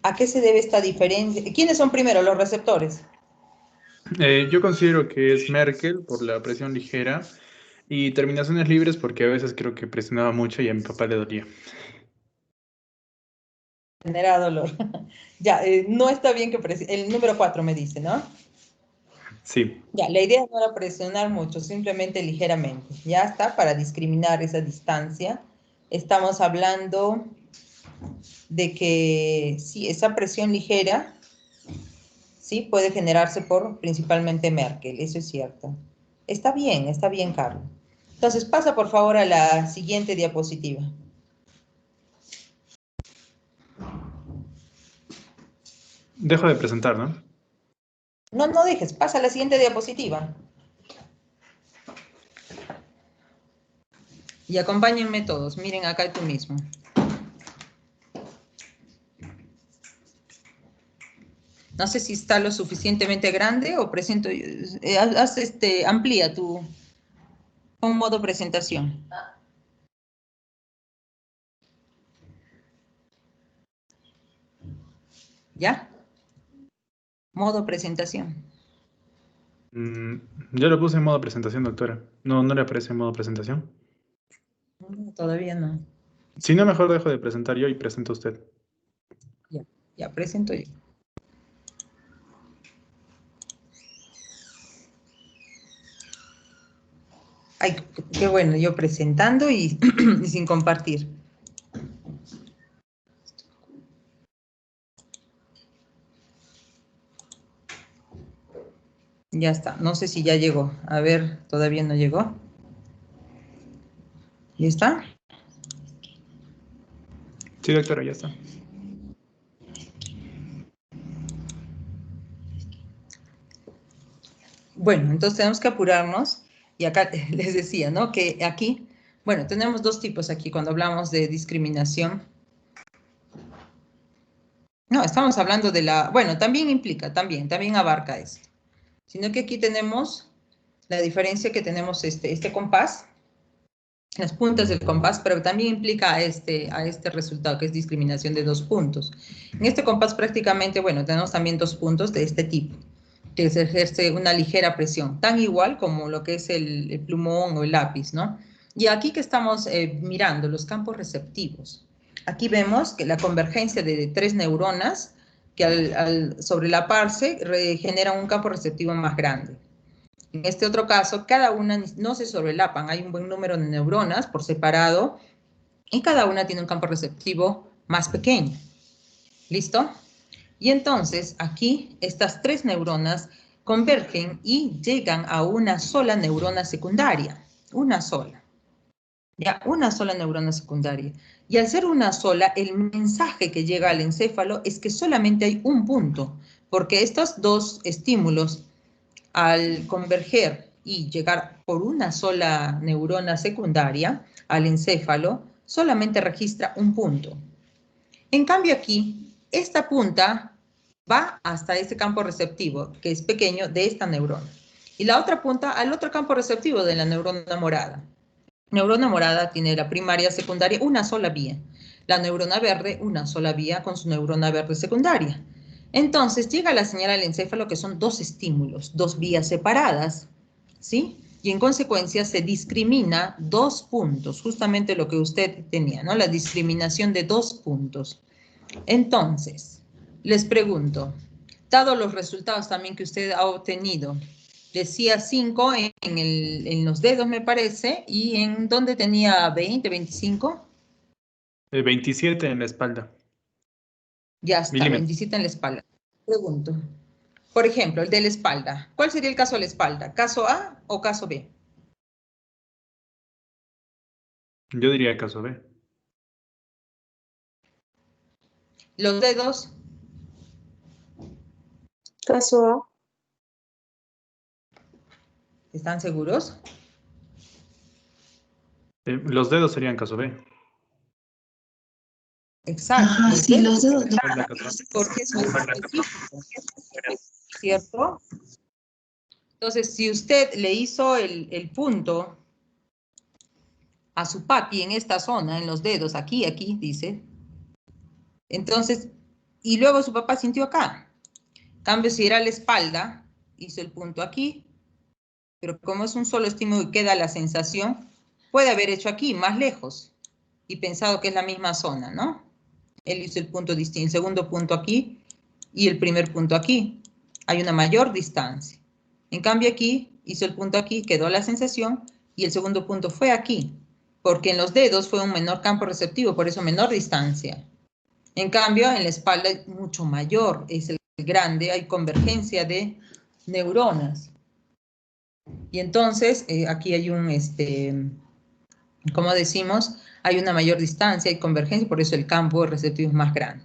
¿A qué se debe esta diferencia? ¿Quiénes son primero los receptores? Yo considero que es Merkel por la presión ligera y terminaciones libres porque a veces creo que presionaba mucho y a mi papá le dolía. Genera dolor. Ya, no está bien que el número 4 me dice, ¿no? Sí. Ya, la idea no era presionar mucho, simplemente ligeramente. Ya está, para discriminar esa distancia. Estamos hablando de que sí, esa presión ligera, sí, puede generarse por principalmente Merkel, eso es cierto. Está bien, Carlos. Entonces, pasa por favor a la siguiente diapositiva. Dejo de presentar, ¿no? No dejes, pasa a la siguiente diapositiva. Y acompáñenme todos, miren acá tú mismo. No sé si está lo suficientemente grande o presento, amplía tu un modo presentación. ¿Ya? Modo presentación. Yo lo puse en modo presentación, doctora. ¿No le aparece en modo presentación? Todavía no. Si no, mejor dejo de presentar yo y presento usted. Ya presento yo. Ay, qué bueno, yo presentando y, y sin compartir. Ya está, no sé si ya llegó. A ver, todavía no llegó. ¿Ya está? Sí, doctora, ya está. Bueno, entonces tenemos que apurarnos. Y acá les decía, ¿no? Que aquí, bueno, tenemos dos tipos aquí cuando hablamos de discriminación. No, estamos hablando de la, bueno, también implica, también abarca esto. Sino que aquí tenemos la diferencia que tenemos este compás, las puntas del compás, pero también implica a este resultado, que es discriminación de 2 puntos. En este compás prácticamente, bueno, tenemos también 2 puntos de este tipo, que se ejerce una ligera presión, tan igual como lo que es el plumón o el lápiz, ¿no? Y aquí que estamos mirando los campos receptivos. Aquí vemos que la convergencia de 3 neuronas que al sobrelaparse generan un campo receptivo más grande. En este otro caso, cada una no se sobrelapan, hay un buen número de neuronas por separado y cada una tiene un campo receptivo más pequeño. ¿Listo? Y entonces aquí estas 3 neuronas convergen y llegan a una sola neurona secundaria, una sola. Ya, una sola neurona secundaria. Y al ser una sola, el mensaje que llega al encéfalo es que solamente hay un punto, porque estos 2 estímulos, al converger y llegar por una sola neurona secundaria al encéfalo, solamente registra un punto. En cambio aquí, esta punta va hasta ese campo receptivo, que es pequeño, de esta neurona. Y la otra punta al otro campo receptivo de la neurona morada. Neurona morada tiene la primaria, secundaria, una sola vía. La neurona verde, una sola vía con su neurona verde secundaria. Entonces llega la señal al encéfalo que son 2 estímulos, 2 vías separadas, ¿sí? Y en consecuencia se discrimina 2 puntos, justamente lo que usted tenía, ¿no? La discriminación de 2 puntos. Entonces, les pregunto, dado los resultados también que usted ha obtenido, decía 5 en los dedos, me parece, y en dónde tenía 20, 25. 27 en la espalda. Ya está, Milímetros. 27 en la espalda. Pregunto, por ejemplo, el de la espalda. ¿Cuál sería el caso de la espalda? ¿Caso A o caso B? Yo diría caso B. Los dedos. Caso A. ¿Están seguros? Los dedos serían caso B. Exacto. Ajá, sí, los dedos. Porque es muy específico, ¿cierto? Entonces, si usted le hizo el punto a su papi en esta zona, en los dedos, aquí, dice, entonces, y luego su papá sintió acá. En cambio, si era la espalda, hizo el punto aquí, pero como es un solo estímulo y queda la sensación, puede haber hecho aquí, más lejos, y pensado que es la misma zona, ¿no? Él hizo el punto distinto, el segundo punto aquí y el primer punto aquí. Hay una mayor distancia. En cambio aquí, hizo el punto aquí, quedó la sensación y el segundo punto fue aquí, porque en los dedos fue un menor campo receptivo, por eso menor distancia. En cambio, en la espalda es mucho mayor, es el grande, hay convergencia de neuronas. Y entonces, aquí hay un, como decimos, hay una mayor distancia, hay convergencia, por eso el campo receptivo es más grande.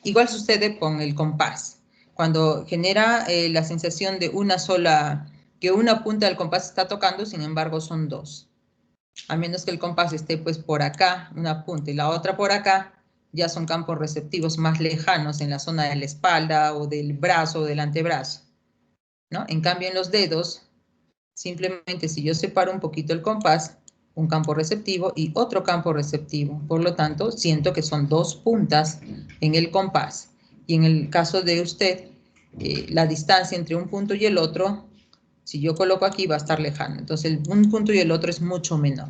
Igual sucede con el compás. Cuando genera la sensación de una sola, que una punta del compás está tocando, sin embargo son 2. A menos que el compás esté pues por acá, una punta, y la otra por acá, ya son campos receptivos más lejanos en la zona de la espalda o del brazo o del antebrazo, ¿no? En cambio en los dedos, simplemente si yo separo un poquito el compás, un campo receptivo y otro campo receptivo. Por lo tanto, siento que son 2 puntas en el compás. Y en el caso de usted, la distancia entre un punto y el otro, si yo coloco aquí, va a estar lejano. Entonces, un punto y el otro es mucho menor.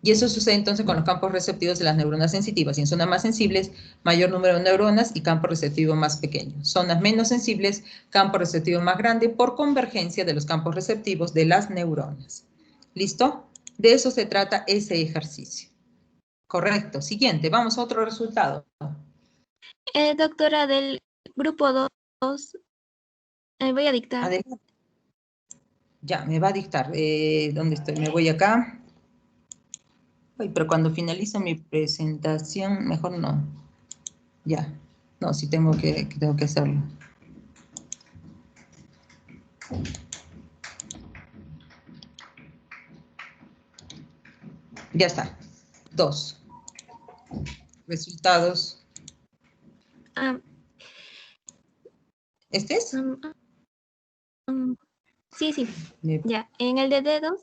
Y eso sucede entonces con los campos receptivos de las neuronas sensitivas. Y en zonas más sensibles, mayor número de neuronas y campo receptivo más pequeño. Zonas menos sensibles, campo receptivo más grande por convergencia de los campos receptivos de las neuronas. ¿Listo? De eso se trata ese ejercicio. Correcto. Siguiente, vamos a otro resultado. Doctora, del grupo 2, voy a dictar. Adelante. Ya, me va a dictar. ¿Dónde estoy? Me voy acá. Ay, pero cuando finalizo mi presentación, mejor no. Ya. No, sí tengo que hacerlo. Ya está. 2. Resultados. ¿Este es? Sí, sí. Ya. En el de dedos.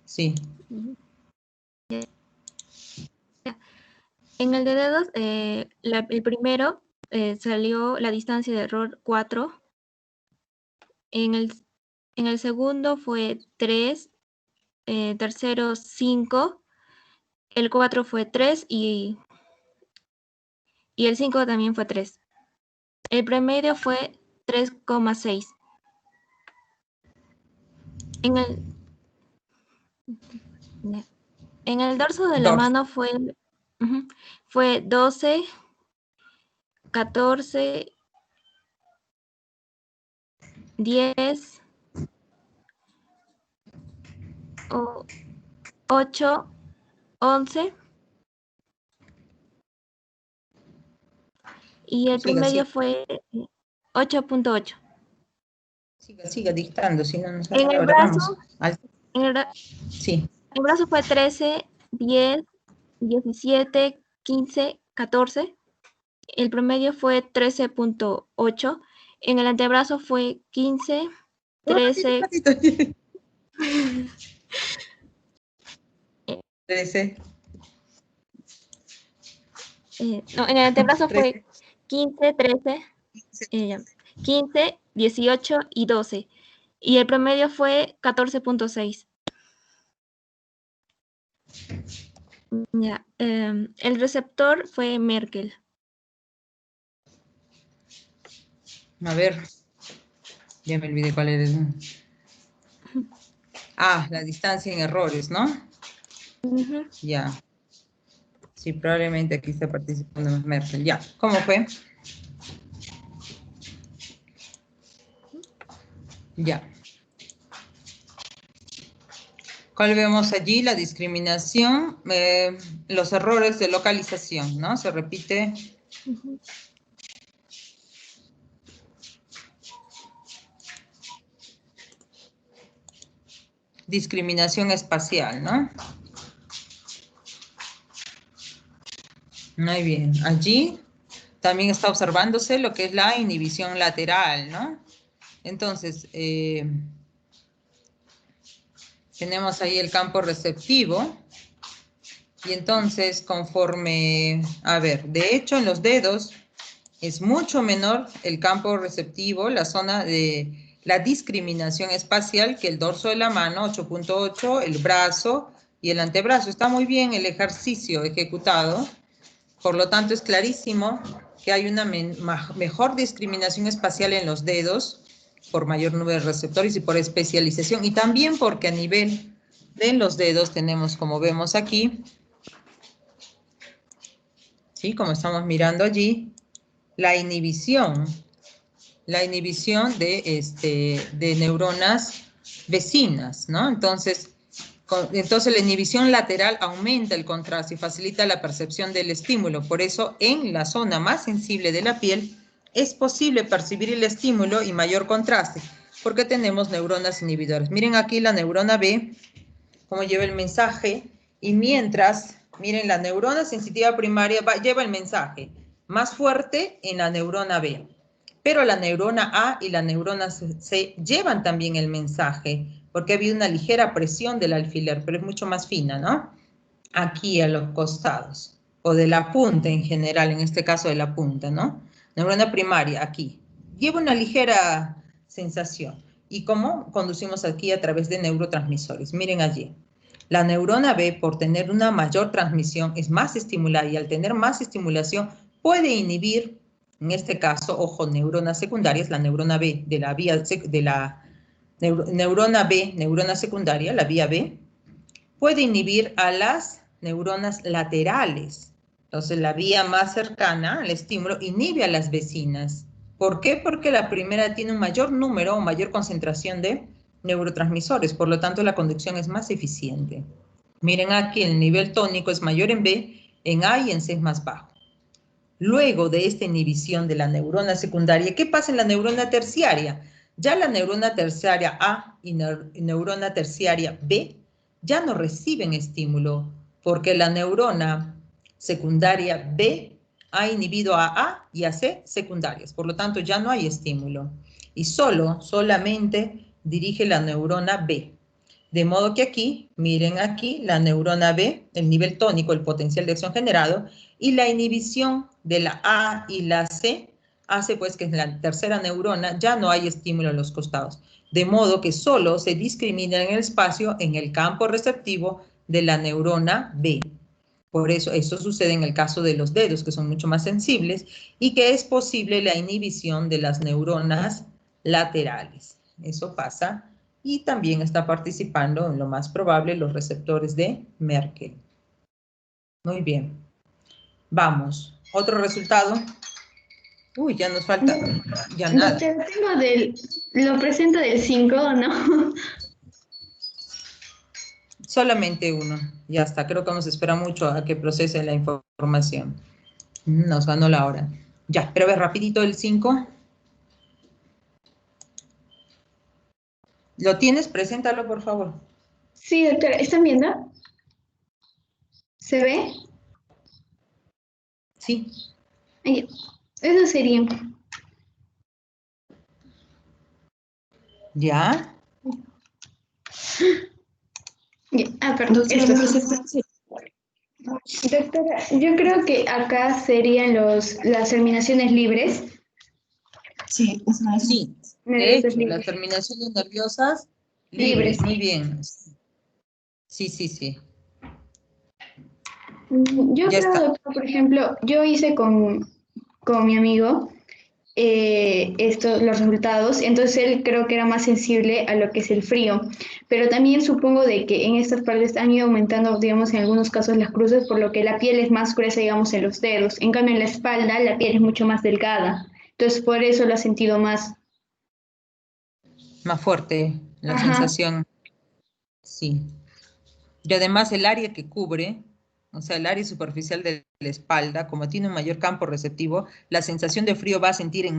Sí. En el de dedos, el primero salió la distancia de error 4. En el segundo fue 3. Tercero 5. El 4 fue 3 y el 5 también fue 3. El promedio fue 3,6. En el dorso de la mano fue 12, 14, 10, 8, 11. Y el promedio fue 8.8. Siga dictando, si no nos En el brazo, sí. El brazo fue 13, 10, 17, 15, 14. El promedio fue 13.8. En el antebrazo fue 15, 13. 13. No, en el antebrazo fue 15, 13, 15, 18 y 12. Y el promedio fue 14.6. Ya, el receptor fue Merkel. A ver, ya me olvidé cuál era. La distancia en errores, ¿no? Ya. Sí, probablemente aquí está participando Merkel. Ya, ¿cómo fue? Ya. ¿Cuál vemos allí? La discriminación, los errores de localización, ¿no? Se repite. Discriminación espacial, ¿no? Muy bien. Allí también está observándose lo que es la inhibición lateral, ¿no? Entonces, tenemos ahí el campo receptivo. Y entonces, conforme, de hecho, en los dedos es mucho menor el campo receptivo, la zona de la discriminación espacial que el dorso de la mano, 8.8, el brazo y el antebrazo. Está muy bien el ejercicio ejecutado. Por lo tanto, es clarísimo que hay una mejor discriminación espacial en los dedos por mayor número de receptores y por especialización. Y también porque a nivel de los dedos tenemos, como vemos aquí, ¿sí? Como estamos mirando allí, la inhibición de neuronas vecinas, ¿no? Entonces, la inhibición lateral aumenta el contraste y facilita la percepción del estímulo. Por eso, en la zona más sensible de la piel, es posible percibir el estímulo y mayor contraste, porque tenemos neuronas inhibidoras. Miren aquí la neurona B, cómo lleva el mensaje, y mientras, miren, la neurona sensitiva primaria lleva el mensaje más fuerte en la neurona B. Pero la neurona A y la neurona C llevan también el mensaje, porque ha habido una ligera presión del alfiler, pero es mucho más fina, ¿no? Aquí a los costados, o de la punta en general, en este caso de la punta, ¿no? Neurona primaria, aquí. Lleva una ligera sensación. ¿Y cómo conducimos aquí a través de neurotransmisores? Miren allí. La neurona B, por tener una mayor transmisión, es más estimulada y al tener más estimulación puede inhibir, en este caso, ojo, neuronas secundarias, la neurona B de la vía de la neurona B, neurona secundaria, la vía B, puede inhibir a las neuronas laterales. Entonces, la vía más cercana al estímulo inhibe a las vecinas. ¿Por qué? Porque la primera tiene un mayor número o mayor concentración de neurotransmisores, por lo tanto la conducción es más eficiente. Miren aquí, el nivel tónico es mayor en B, en A y en C es más bajo. Luego de esta inhibición de la neurona secundaria, ¿qué pasa en la neurona terciaria? Ya la neurona terciaria A y neurona terciaria B ya no reciben estímulo, porque la neurona secundaria B ha inhibido a A y a C secundarias, por lo tanto ya no hay estímulo. Y solamente dirige la neurona B. De modo que aquí, miren aquí, la neurona B, el nivel tónico, el potencial de acción generado, y la inhibición de la A y la C hace pues que en la tercera neurona ya no hay estímulo en los costados. De modo que solo se discrimina en el espacio, en el campo receptivo de la neurona B. Por eso, esto sucede en el caso de los dedos, que son mucho más sensibles, y que es posible la inhibición de las neuronas laterales. Eso pasa, y también está participando, en lo más probable, los receptores de Merkel. Muy bien. Vamos. ¿Otro resultado? Uy, ya nos falta, ya nada. Doctor, lo presento del 5, ¿no? Solamente uno. Ya está. Creo que vamos a esperar mucho a que procese la información. Nos ganó la hora. Ya, pero a ver, rapidito el 5. ¿Lo tienes? Preséntalo, por favor. Sí, doctora. ¿Están viendo? ¿Se ve? Sí. Ahí. Eso sería. ¿Ya? Perdón. Doctora, yo creo que acá serían las terminaciones libres. Sí, sí. De hecho, las terminaciones nerviosas libres. Muy bien. Sí, sí, sí. Yo creo, doctor, por ejemplo, yo hice con mi amigo los resultados, entonces él creo que era más sensible a lo que es el frío, pero también supongo de que en estas partes han ido aumentando, digamos, en algunos casos las cruces, por lo que la piel es más gruesa, digamos, en los dedos, en cambio en la espalda la piel es mucho más delgada, entonces por eso lo ha sentido más fuerte la sensación, sí. Y además el área que cubre, o sea, el área superficial de la espalda, como tiene un mayor campo receptivo, la sensación de frío va a sentir en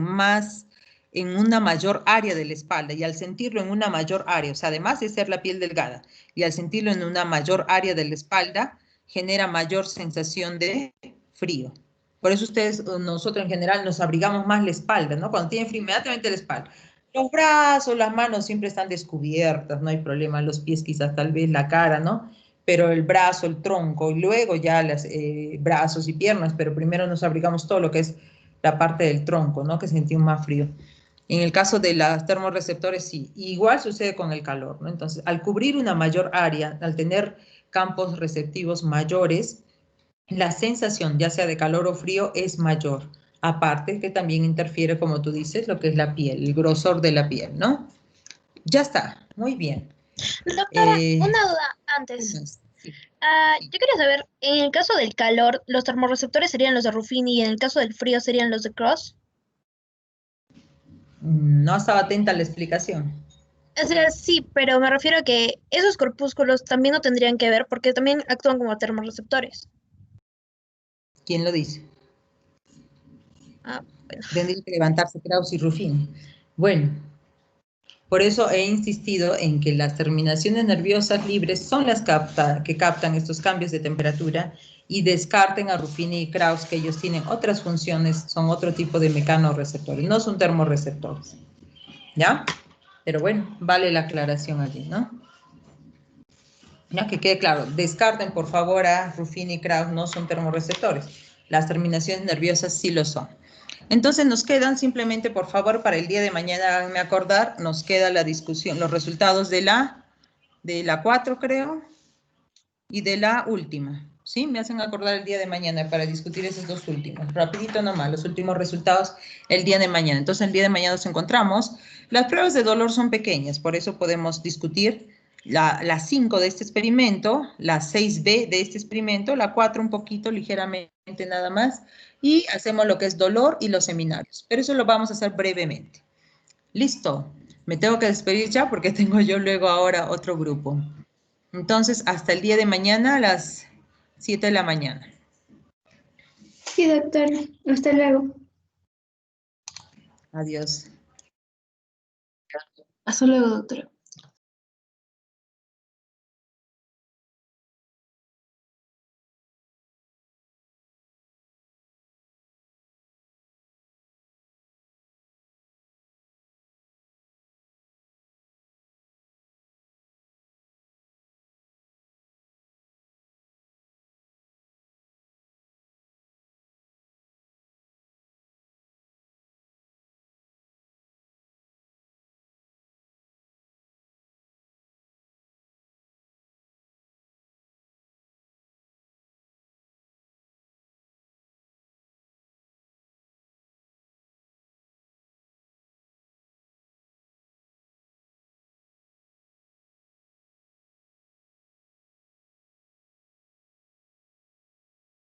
una mayor área de la espalda, y al sentirlo en una mayor área, o sea, además de ser la piel delgada, y al sentirlo en una mayor área de la espalda, genera mayor sensación de frío. Por eso nosotros en general nos abrigamos más la espalda, ¿no? Cuando tiene frío, inmediatamente la espalda. Los brazos, las manos siempre están descubiertas, no hay problema, los pies quizás tal vez la cara, ¿no? Pero el brazo, el tronco, y luego ya los brazos y piernas, pero primero nos abrigamos todo lo que es la parte del tronco, ¿no? Que sentimos más frío. En el caso de los termorreceptores, sí. Igual sucede con el calor, ¿no? Entonces, al cubrir una mayor área, al tener campos receptivos mayores, la sensación, ya sea de calor o frío, es mayor. Aparte que también interfiere, como tú dices, lo que es la piel, el grosor de la piel, ¿no? Ya está, muy bien. Doctora, una duda antes. Yo quería saber, en el caso del calor, ¿los termorreceptores serían los de Ruffini y en el caso del frío serían los de Cross? No estaba atenta a la explicación. O sea, sí, pero me refiero a que esos corpúsculos también no tendrían que ver porque también actúan como termorreceptores. ¿Quién lo dice? Bueno. Tendría que levantarse Krauss y Ruffini. Bueno, por eso he insistido en que las terminaciones nerviosas libres son las que captan estos cambios de temperatura, y descarten a Ruffini y Krauss, que ellos tienen otras funciones, son otro tipo de mecanorreceptores, no son termorreceptores. ¿Ya? Pero bueno, vale la aclaración allí, ¿no? Ya que quede claro, descarten por favor a Ruffini y Krauss, no son termorreceptores. Las terminaciones nerviosas sí lo son. Entonces nos quedan simplemente, por favor, para el día de mañana, háganme acordar, nos queda la discusión, los resultados de la 4, creo. y de la última. ¿Sí? Me hacen acordar el día de mañana para discutir esos dos últimos. Rapidito nomás, los últimos resultados el día de mañana. Entonces, el día de mañana nos encontramos. Las pruebas de dolor son pequeñas, por eso podemos discutir la 5 de este experimento, la 6B de este experimento, la 4 un poquito, ligeramente nada más, y hacemos lo que es dolor y los seminarios. Pero eso lo vamos a hacer brevemente. Listo. Me tengo que despedir ya porque tengo yo luego ahora otro grupo. Entonces, hasta el día de mañana a las 7 de la mañana. Sí, doctor. Hasta luego. Adiós. Hasta luego, doctora.